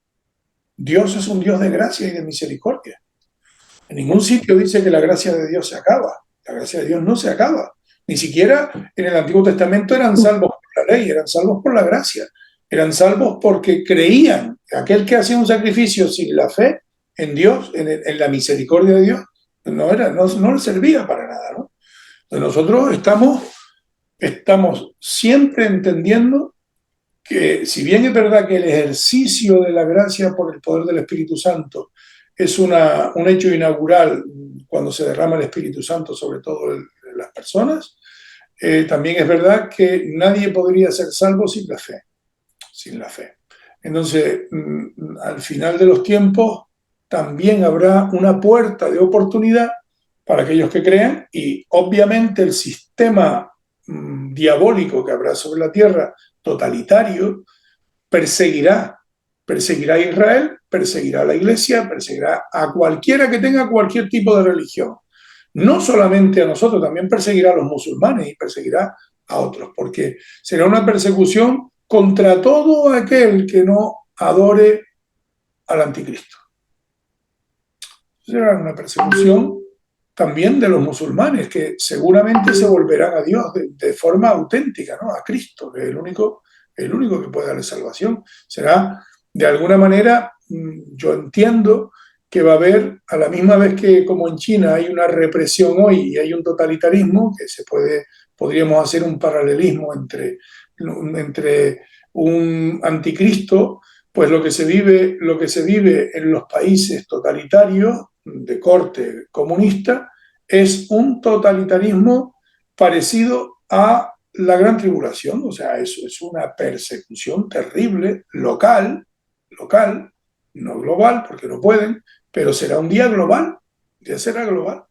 Dios es un Dios de gracia y de misericordia. En ningún sitio dice que la gracia de Dios se acaba. La gracia de Dios no se acaba. Ni siquiera en el Antiguo Testamento eran salvos por la ley, eran salvos por la gracia. Eran salvos porque creían. Aquel que hacía un sacrificio sin la fe en Dios, en la misericordia de Dios, no le servía para nada, ¿no? Entonces nosotros estamos siempre entendiendo que, si bien es verdad que el ejercicio de la gracia por el poder del Espíritu Santo es un hecho inaugural cuando se derrama el Espíritu Santo sobre todo en las personas, también es verdad que nadie podría ser salvo sin la fe. Sin la fe. Entonces, al final de los tiempos, también habrá una puerta de oportunidad para aquellos que crean, y obviamente el sistema diabólico que habrá sobre la tierra, totalitario, perseguirá a Israel, perseguirá a la iglesia, perseguirá a cualquiera que tenga cualquier tipo de religión. No solamente a nosotros, también perseguirá a los musulmanes y perseguirá a otros, porque será una persecución contra todo aquel que no adore al anticristo. Será una persecución también de los musulmanes, que seguramente se volverán a Dios de forma auténtica, ¿no? A Cristo, que es el único que puede darle salvación. Será, de alguna manera, yo entiendo que va a haber, a la misma vez que como en China hay una represión hoy y hay un totalitarismo, que podríamos hacer un paralelismo entre un anticristo, pues lo que se vive en los países totalitarios de corte comunista es un totalitarismo parecido a la Gran Tribulación. O sea, eso es una persecución terrible, local, no global, porque no pueden, pero será un día global, ya será global.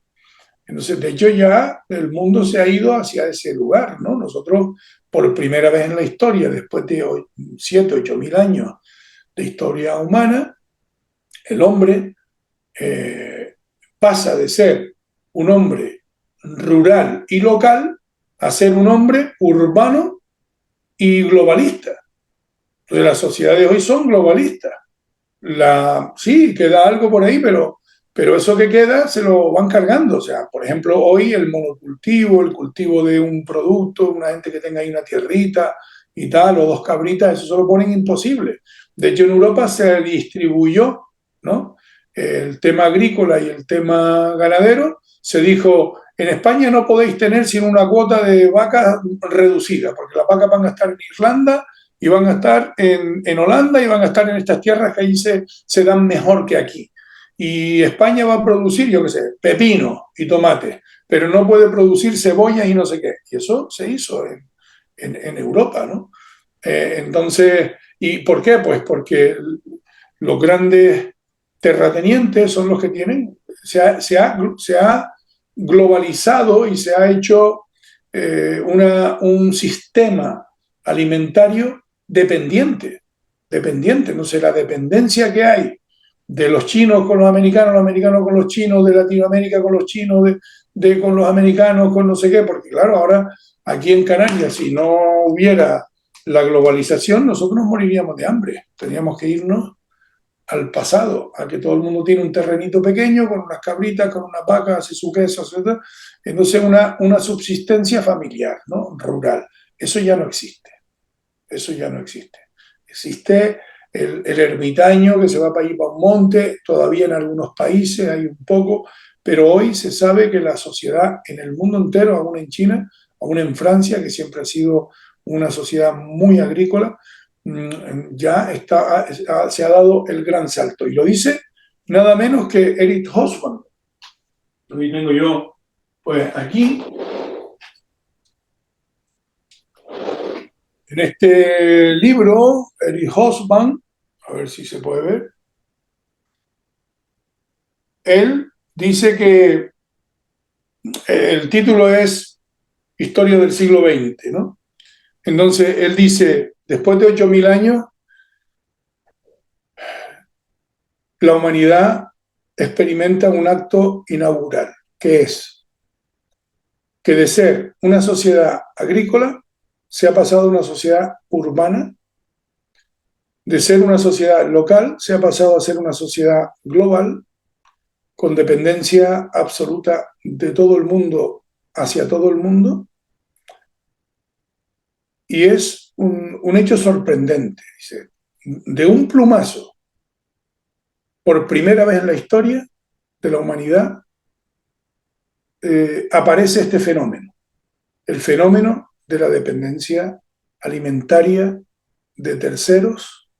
Entonces, de hecho, ya el mundo se ha ido hacia ese lugar, ¿no? Nosotros, por primera vez en la historia, después de 7, 8 mil años de historia humana, el hombre pasa de ser un hombre rural y local a ser un hombre urbano y globalista. Entonces, las sociedades hoy son globalistas. Sí, queda algo por ahí, pero eso que queda se lo van cargando. O sea, por ejemplo, hoy el monocultivo, el cultivo de un producto, una gente que tenga ahí una tierrita y tal, o 2 cabritas, eso se lo ponen imposible. De hecho, en Europa se distribuyó, ¿no?, el tema agrícola y el tema ganadero. Se dijo, en España no podéis tener sino una cuota de vacas reducida, porque las vacas van a estar en Irlanda y van a estar en Holanda y van a estar en estas tierras que allí se dan mejor que aquí. Y España va a producir, yo qué sé, pepino y tomate, pero no puede producir cebollas y no sé qué. Y eso se hizo en Europa, ¿no? Entonces, ¿y por qué? Pues porque los grandes terratenientes son los que tienen, se ha globalizado y se ha hecho un sistema alimentario dependiente. Entonces, la dependencia que hay de los chinos con los americanos con los chinos, de Latinoamérica con los chinos, con los americanos, con no sé qué, porque claro, ahora aquí en Canarias, si no hubiera la globalización, nosotros nos moriríamos de hambre. Teníamos que irnos al pasado, a que todo el mundo tiene un terrenito pequeño con unas cabritas, con unas vacas, hace su queso, etc. Entonces una subsistencia familiar, ¿no? Rural. Eso ya no existe. Eso ya no existe. Existe el ermitaño que se va para allí para un monte, todavía en algunos países hay un poco, pero hoy se sabe que la sociedad en el mundo entero, aún en China, aún en Francia, que siempre ha sido una sociedad muy agrícola, ya se ha dado el gran salto. Y lo dice nada menos que Eric Hobsbawm. Hoy tengo yo, pues aquí, en este libro, Eric Hobsbawm, a ver si se puede ver, él dice que el título es Historia del siglo XX, ¿no? Entonces, él dice, después de 8.000 años, la humanidad experimenta un acto inaugural, que es que de ser una sociedad agrícola se ha pasado a una sociedad urbana, de ser una sociedad local se ha pasado a ser una sociedad global, con dependencia absoluta de todo el mundo hacia todo el mundo, y es un hecho sorprendente, dice, de un plumazo, por primera vez en la historia de la humanidad, aparece este fenómeno, el fenómeno de la dependencia alimentaria de terceros,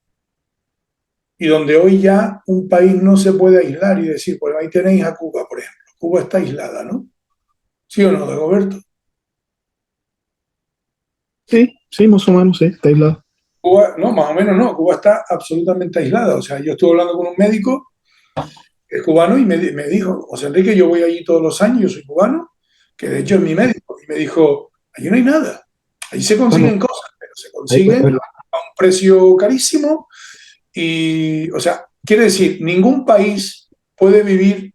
y donde hoy ya un país no se puede aislar y decir, pues ahí tenéis a Cuba, por ejemplo. Cuba está aislada, ¿no? ¿Sí o no, Dagoberto? Sí, sí, más o menos, sí, está aislado. Cuba, no, más o menos no, Cuba está absolutamente aislada. O sea, yo estuve hablando con un médico cubano y me dijo, José Enrique, yo voy allí todos los años, yo soy cubano, que de hecho es mi médico, y me dijo, allí no hay nada, allí se Bueno, consiguen cosas, pero se ahí, consiguen a un precio carísimo y, o sea, quiere decir, ningún país puede vivir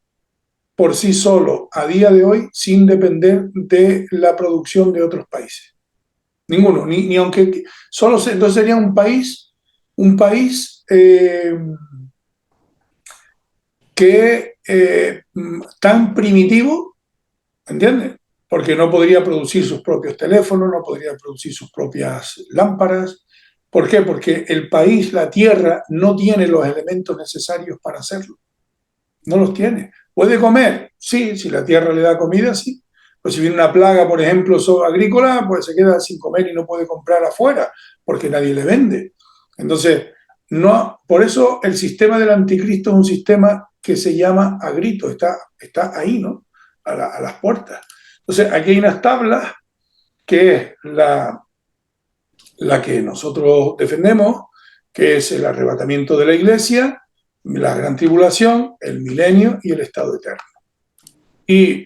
por sí solo a día de hoy sin depender de la producción de otros países. Ninguno, ni aunque solo entonces sería un país que tan primitivo, ¿entiendes? Porque no podría producir sus propios teléfonos, no podría producir sus propias lámparas. ¿Por qué? Porque el país, la tierra, no tiene los elementos necesarios para hacerlo. No los tiene. ¿Puede comer? Sí, si la tierra le da comida, sí. Pues si viene una plaga, por ejemplo, agrícola, pues se queda sin comer y no puede comprar afuera, porque nadie le vende. Entonces, no, por eso el sistema del anticristo es un sistema que se llama a grito, está ahí, ¿no? A las puertas. Entonces, aquí hay unas tablas que es la que nosotros defendemos, que es el arrebatamiento de la iglesia, la gran tribulación, el milenio y el estado eterno. Y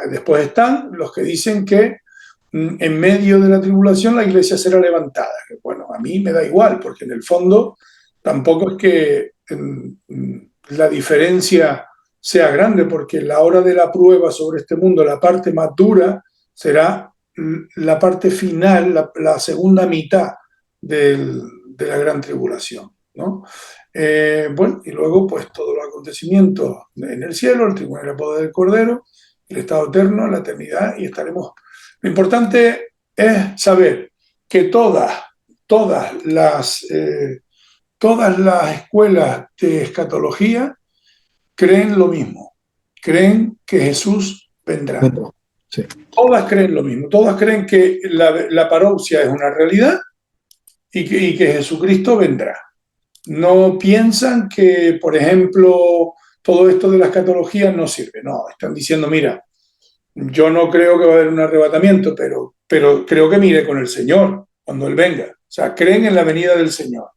después están los que dicen que en medio de la tribulación la iglesia será levantada. Bueno, a mí me da igual, porque en el fondo tampoco es que la diferencia sea grande, porque la hora de la prueba sobre este mundo, la parte más dura, será la parte final, la segunda mitad de la gran tribulación, ¿no? Bueno, y luego pues todos los acontecimientos en el cielo, el tribunal del poder del Cordero, el estado eterno, la eternidad, y estaremos. Lo importante es saber que todas las escuelas de escatología creen lo mismo, creen que Jesús vendrá. sí. Todas creen lo mismo, todas creen que la parousia es una realidad y que Jesucristo vendrá. No piensan que, por ejemplo, todo esto de la escatología no sirve. No, están diciendo, mira, yo no creo que va a haber un arrebatamiento, pero creo que mire con el Señor cuando Él venga. O sea, creen en la venida del Señor.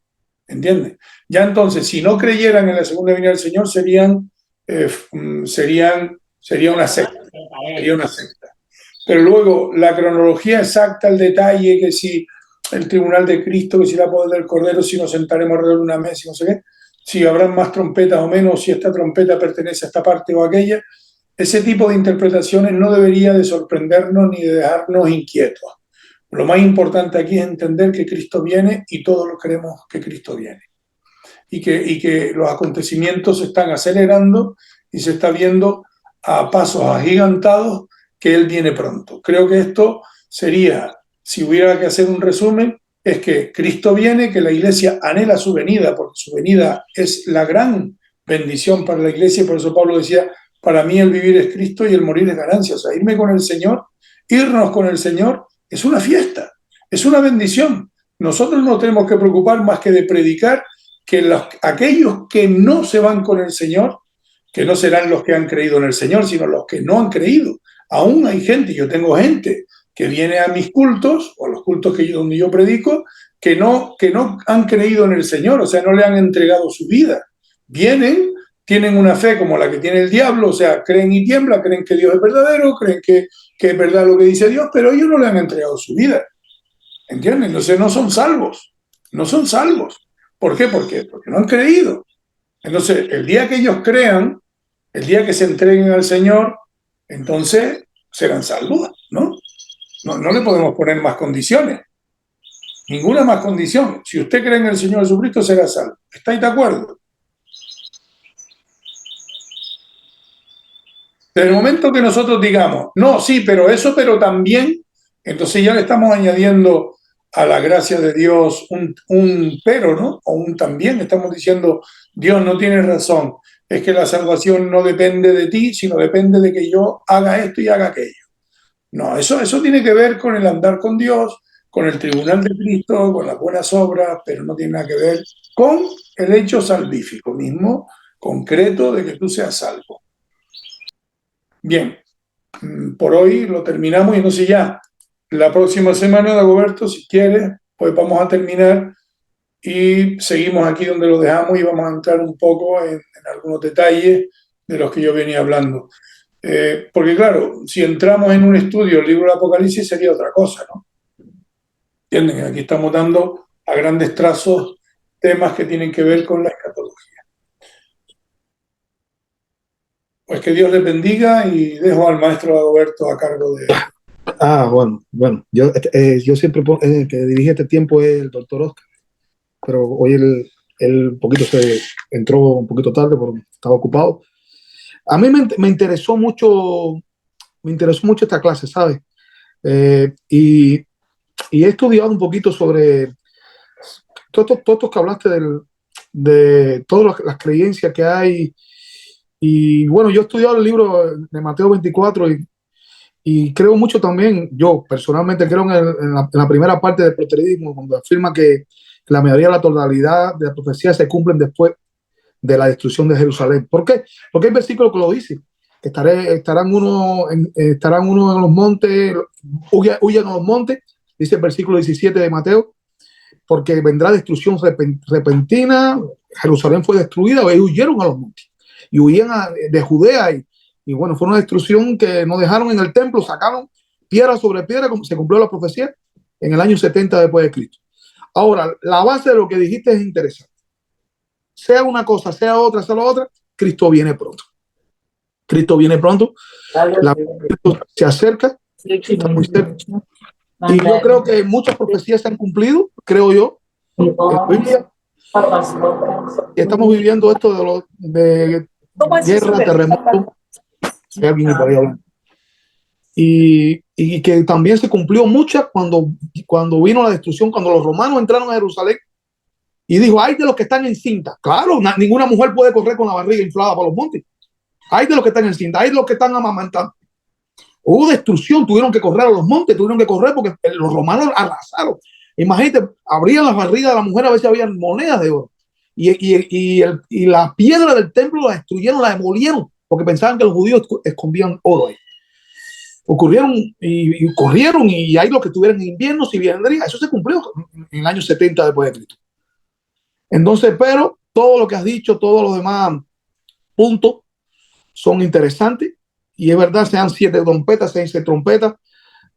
¿Entiendes? Ya entonces, si no creyeran en la segunda venida del Señor, sería una secta. Sería una secta. Pero luego, la cronología exacta, el detalle, que si el tribunal de Cristo, que si la poder del Cordero, si nos sentaremos alrededor de una mesa y no sé qué, si habrán más trompetas o menos, si esta trompeta pertenece a esta parte o a aquella, ese tipo de interpretaciones no debería de sorprendernos ni de dejarnos inquietos. Lo más importante aquí es entender que Cristo viene y todos lo creemos que Cristo viene. y que los acontecimientos se están acelerando y se está viendo a pasos agigantados que Él viene pronto. Creo que esto sería, si hubiera que hacer un resumen, es que Cristo viene, que la iglesia anhela su venida, porque su venida es la gran bendición para la iglesia, y por eso Pablo decía, para mí el vivir es Cristo y el morir es ganancia. O sea, irme con el Señor, irnos con el Señor, es una fiesta, es una bendición. Nosotros no tenemos que preocupar más que de predicar que aquellos que no se van con el Señor, que no serán los que han creído en el Señor, sino los que no han creído. Aún hay gente, yo tengo gente que viene a mis cultos, o a los cultos donde yo predico, que no han creído en el Señor, o sea, no le han entregado su vida. Vienen, tienen una fe como la que tiene el diablo, o sea, creen y tiemblan, creen que Dios es verdadero, creen que es verdad lo que dice Dios, pero ellos no le han entregado su vida. ¿Entienden? Entonces no son salvos, no son salvos. ¿Por qué? Porque no han creído. Entonces, el día que ellos crean, el día que se entreguen al Señor, entonces serán salvos, ¿no? No le podemos poner más condiciones, ninguna más condición. Si usted cree en el Señor Jesucristo, será salvo. ¿Estáis de acuerdo? Desde el momento que nosotros digamos, no, sí, pero eso, pero también, entonces ya le estamos añadiendo a la gracia de Dios un pero, ¿no? O un también. Estamos diciendo, Dios no tiene razón. Es que la salvación no depende de ti, sino depende de que yo haga esto y haga aquello. No, eso tiene que ver con el andar con Dios, con el tribunal de Cristo, con las buenas obras, pero no tiene nada que ver con el hecho salvífico mismo, concreto de que tú seas salvo. Bien, por hoy lo terminamos y entonces ya, la próxima semana, Dagoberto, si quieres, pues vamos a terminar y seguimos aquí donde lo dejamos y vamos a entrar un poco en algunos detalles de los que yo venía hablando. Porque claro, si entramos en un estudio del libro del Apocalipsis sería otra cosa, ¿no? ¿Entienden? Aquí estamos dando a grandes trazos temas que tienen que ver con la escatología. Pues que Dios les bendiga y dejo al maestro Dagoberto a cargo de... Bueno, yo siempre que dirige este tiempo es el doctor Oscar, pero hoy él un poquito entró un poquito tarde porque estaba ocupado. A mí me interesó mucho esta clase, ¿sabes? Y he estudiado un poquito sobre todos estos que hablaste de todas las creencias que hay. Y bueno, yo he estudiado el libro de Mateo 24 y creo mucho también, yo personalmente creo en la primera parte del preterismo, cuando afirma que la mayoría de la totalidad de las profecías se cumplen después de la destrucción de Jerusalén. ¿Por qué? Porque hay versículos que lo dicen. Estarán unos en los montes, huyan a los montes, dice el versículo 17 de Mateo, porque vendrá destrucción repentina, Jerusalén fue destruida, ellos huyeron a los montes y huían de Judea y bueno, fue una destrucción que no dejaron en el templo, sacaron piedra sobre piedra, como se cumplió la profecía en el año 70 después de Cristo. Ahora, la base de lo que dijiste es interesante. Sea una cosa, sea otra, sea la otra, Cristo viene pronto. Cristo viene pronto, Cristo se acerca, está muy cerca. Y yo creo que muchas profecías se han cumplido, creo yo, en la Biblia. Estamos viviendo esto de guerra, terremoto, hay alguien por ahí hablando. Y que también se cumplió muchas cuando vino la destrucción, cuando los romanos entraron a Jerusalén y dijo, hay de los que están en cinta. Claro, ninguna mujer puede correr con la barriga inflada por los montes. Hay de los que están en cinta, hay de los que están amamantando. Hubo destrucción, tuvieron que correr a los montes, tuvieron que correr porque los romanos arrasaron. Imagínate, abrían las barrigas de la mujer a ver si había monedas de oro. Y la piedra del templo la destruyeron, la demolieron, porque pensaban que los judíos escondían oro ahí. Ocurrieron y corrieron, y hay los que estuvieron en invierno, si vendría. Eso se cumplió en el año 70 después de Cristo. Entonces, pero todo lo que has dicho, todos los demás puntos son interesantes. Y es verdad, sean 7 trompetas, 6 trompetas,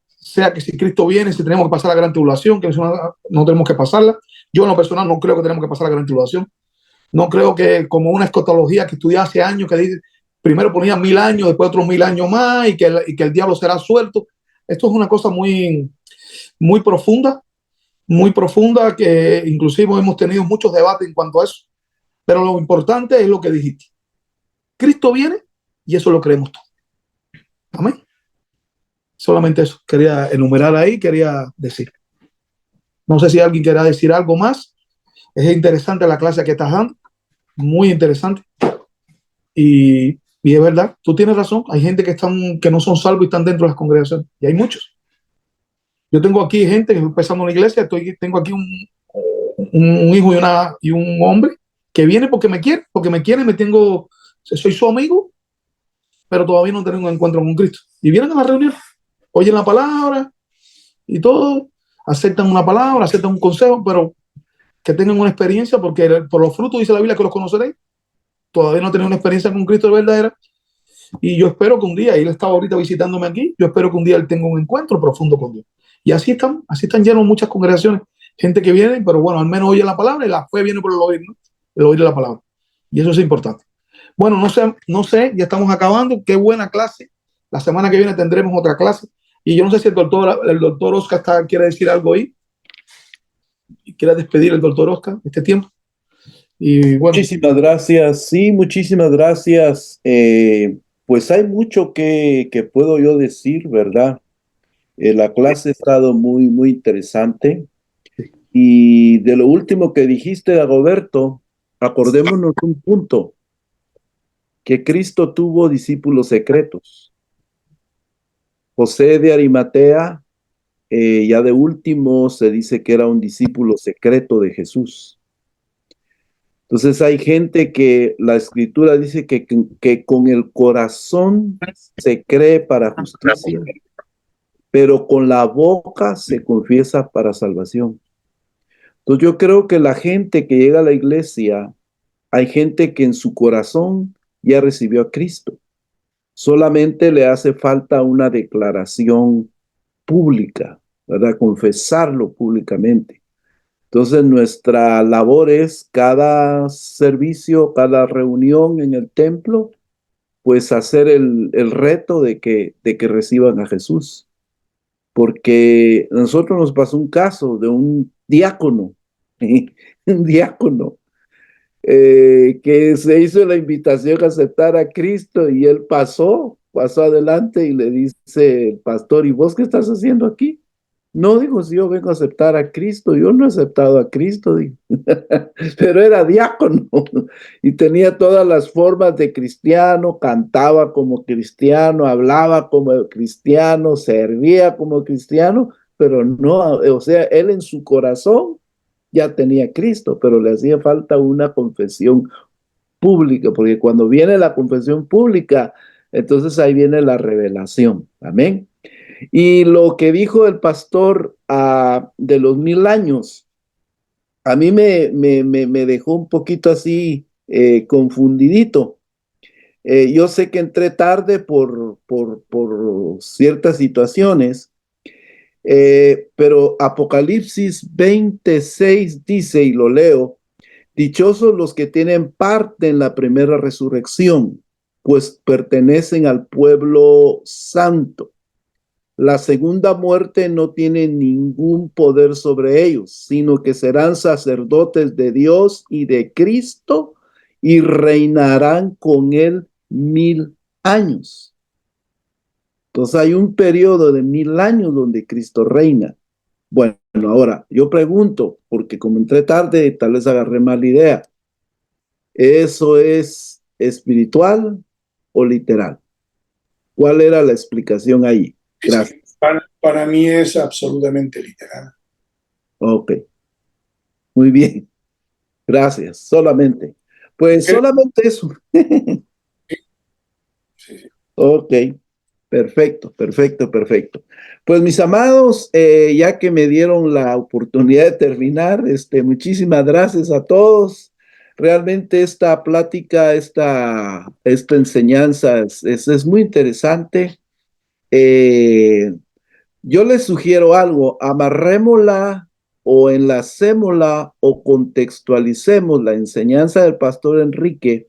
sea que si Cristo viene, si tenemos que pasar la gran tribulación, que no tenemos que pasarla. Yo en lo personal no creo que tenemos que pasar la gran tribulación. No creo que como una escatología que estudié hace años, que dice, primero ponían 1000 años, después otros 1000 años más, y que el diablo será suelto. Esto es una cosa muy, muy profunda, que inclusive hemos tenido muchos debates en cuanto a eso. Pero lo importante es lo que dijiste. Cristo viene y eso lo creemos todos. Amén. Solamente eso quería enumerar ahí, quería decir. No sé si alguien quiera decir algo más. Es interesante la clase que estás dando, muy interesante. Y es verdad, tú tienes razón. Hay gente que no son salvos y están dentro de las congregaciones. Y hay muchos. Yo tengo aquí gente que está empezando en la iglesia. Tengo aquí un hijo y un hombre que viene porque me quiere, soy su amigo, pero todavía no tengo un encuentro con Cristo. Y vienen a la reunión, oyen la palabra y todo, aceptan una palabra, aceptan un consejo, pero que tengan una experiencia, porque por los frutos dice la Biblia que los conoceréis. Todavía no tienen una experiencia con Cristo verdadera. Y yo espero que un día, él estaba ahorita visitándome aquí, yo espero que un día él tenga un encuentro profundo con Dios. Y así están llenos muchas congregaciones, gente que viene, pero bueno, al menos oye la palabra y la fe viene por el oír, ¿no? El oír la palabra. Y eso es importante. Bueno, no sé, ya estamos acabando. Qué buena clase. La semana que viene tendremos otra clase. Y yo no sé si el doctor Oscar quiere decir algo ahí. Quiere despedir el doctor Oscar este tiempo. Y bueno. Muchísimas gracias. Sí, muchísimas gracias. Pues hay mucho que puedo yo decir, ¿verdad? La clase ha estado muy, muy interesante. Y de lo último que dijiste, Dagoberto, acordémonos un punto, que Cristo tuvo discípulos secretos. José de Arimatea, ya de último se dice que era un discípulo secreto de Jesús. Entonces hay gente que la escritura dice que con el corazón se cree para justicia, pero con la boca se confiesa para salvación. Entonces yo creo que la gente que llega a la iglesia, hay gente que en su corazón ya recibió a Cristo. Solamente le hace falta una declaración pública, ¿verdad? Confesarlo públicamente. Entonces nuestra labor es cada servicio, cada reunión en el templo, pues hacer el reto de que reciban a Jesús. Porque a nosotros nos pasó un caso de un diácono, un diácono, que se hizo la invitación a aceptar a Cristo y él pasó adelante y le dice el pastor, ¿y vos qué estás haciendo aquí? No, dijo, si yo vengo a aceptar a Cristo, yo no he aceptado a Cristo, dijo. Pero era diácono y tenía todas las formas de cristiano, cantaba como cristiano, hablaba como cristiano, servía como cristiano, pero no, o sea, él en su corazón ya tenía Cristo, pero le hacía falta una confesión pública, porque cuando viene la confesión pública, entonces ahí viene la revelación. Amén. Y lo que dijo el pastor de los 1000 años, a mí me dejó un poquito así confundidito. Yo sé que entré tarde por ciertas situaciones, pero Apocalipsis 26 dice, y lo leo, dichosos los que tienen parte en la primera resurrección, pues pertenecen al pueblo santo. La segunda muerte no tiene ningún poder sobre ellos, sino que serán sacerdotes de Dios y de Cristo y reinarán con él 1000 años. Entonces hay un periodo de 1000 años donde Cristo reina. Bueno, ahora yo pregunto, porque como entré tarde, tal vez agarré mal la idea. ¿Eso es espiritual o literal? ¿Cuál era la explicación ahí? Gracias. Para mí es absolutamente literal. Ok, muy bien. Gracias, solamente. Pues solamente eso. Sí. Ok, perfecto, perfecto, perfecto. Pues mis amados, ya que me dieron la oportunidad de terminar, muchísimas gracias a todos. Realmente esta plática, esta enseñanza es muy interesante. Yo les sugiero algo, amarrémosla o enlacémosla o contextualicemos la enseñanza del pastor Enrique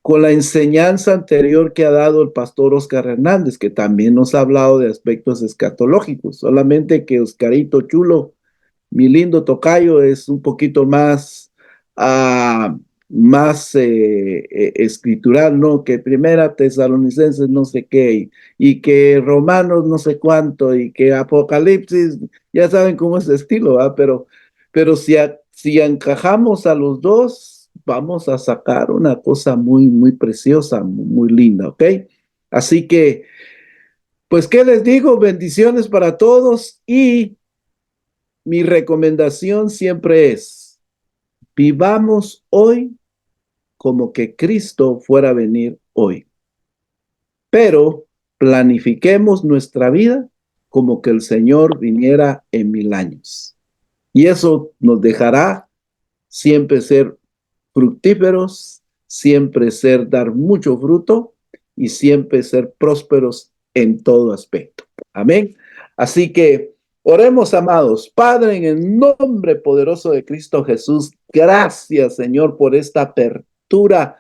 con la enseñanza anterior que ha dado el pastor Oscar Hernández, que también nos ha hablado de aspectos escatológicos, solamente que Oscarito Chulo, mi lindo tocayo, es un poquito más más escritural, ¿no? Que Primera Tesalonicenses no sé qué, y que Romanos no sé cuánto, y que Apocalipsis, ya saben cómo es el estilo, ¿verdad? Pero si encajamos a los dos, vamos a sacar una cosa muy, muy preciosa, muy linda, ¿ok? Así que, pues, ¿qué les digo? Bendiciones para todos, y mi recomendación siempre es, vivamos hoy como que Cristo fuera a venir hoy, pero planifiquemos nuestra vida como que el Señor viniera en 1000 años. Y eso nos dejará siempre ser fructíferos, siempre dar mucho fruto y siempre ser prósperos en todo aspecto. Amén. Así que oremos, amados. Padre, en el nombre poderoso de Cristo Jesús, gracias, Señor, por esta apertura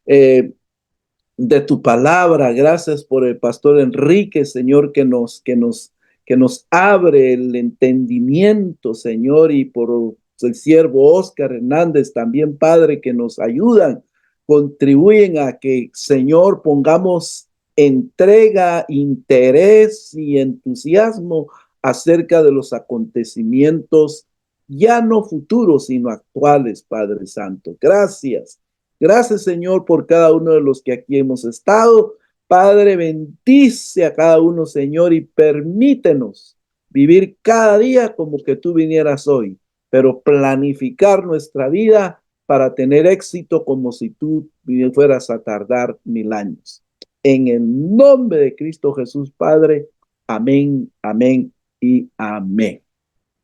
de tu palabra. Gracias por el pastor Enrique, Señor, que nos abre el entendimiento, Señor, y por el siervo Oscar Hernández también, Padre, que nos ayudan, contribuyen a que, Señor, pongamos entrega, interés y entusiasmo acerca de los acontecimientos ya no futuros, sino actuales, Padre Santo. Gracias. Gracias, Señor, por cada uno de los que aquí hemos estado. Padre, bendice a cada uno, Señor, y permítenos vivir cada día como que tú vinieras hoy, pero planificar nuestra vida para tener éxito como si tú fueras a tardar 1000 años. En el nombre de Cristo Jesús, Padre, amén, amén y amén.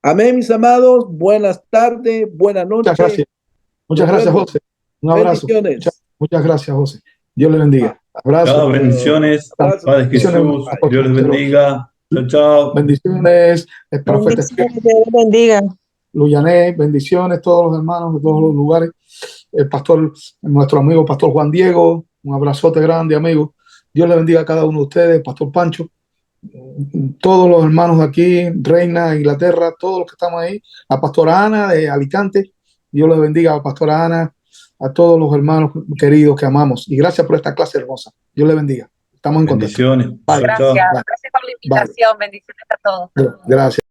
Amén, mis amados. Buenas tardes, buenas noches. Muchas gracias. Muchas gracias, José. Un abrazo. Muchas gracias, José. Dios le bendiga. Abrazo. Chao, bendiciones. Padre Jesús, Dios les bendiga. Chao, chao. Bendiciones, el profeta. Dios bendiga. Luyané, bendiciones, todos los hermanos de todos los lugares. El pastor, nuestro amigo Pastor Juan Diego, un abrazote grande, amigo. Dios le bendiga a cada uno de ustedes, Pastor Pancho, todos los hermanos de aquí, Reina, Inglaterra, todos los que estamos ahí, la pastora Ana de Alicante. Dios les bendiga a la pastora Ana, a todos los hermanos queridos que amamos. Y gracias por esta clase hermosa. Dios les bendiga. Estamos en contacto. Bendiciones. Bye. Gracias. Chao. Gracias por la invitación. Bendiciones a todos. Gracias.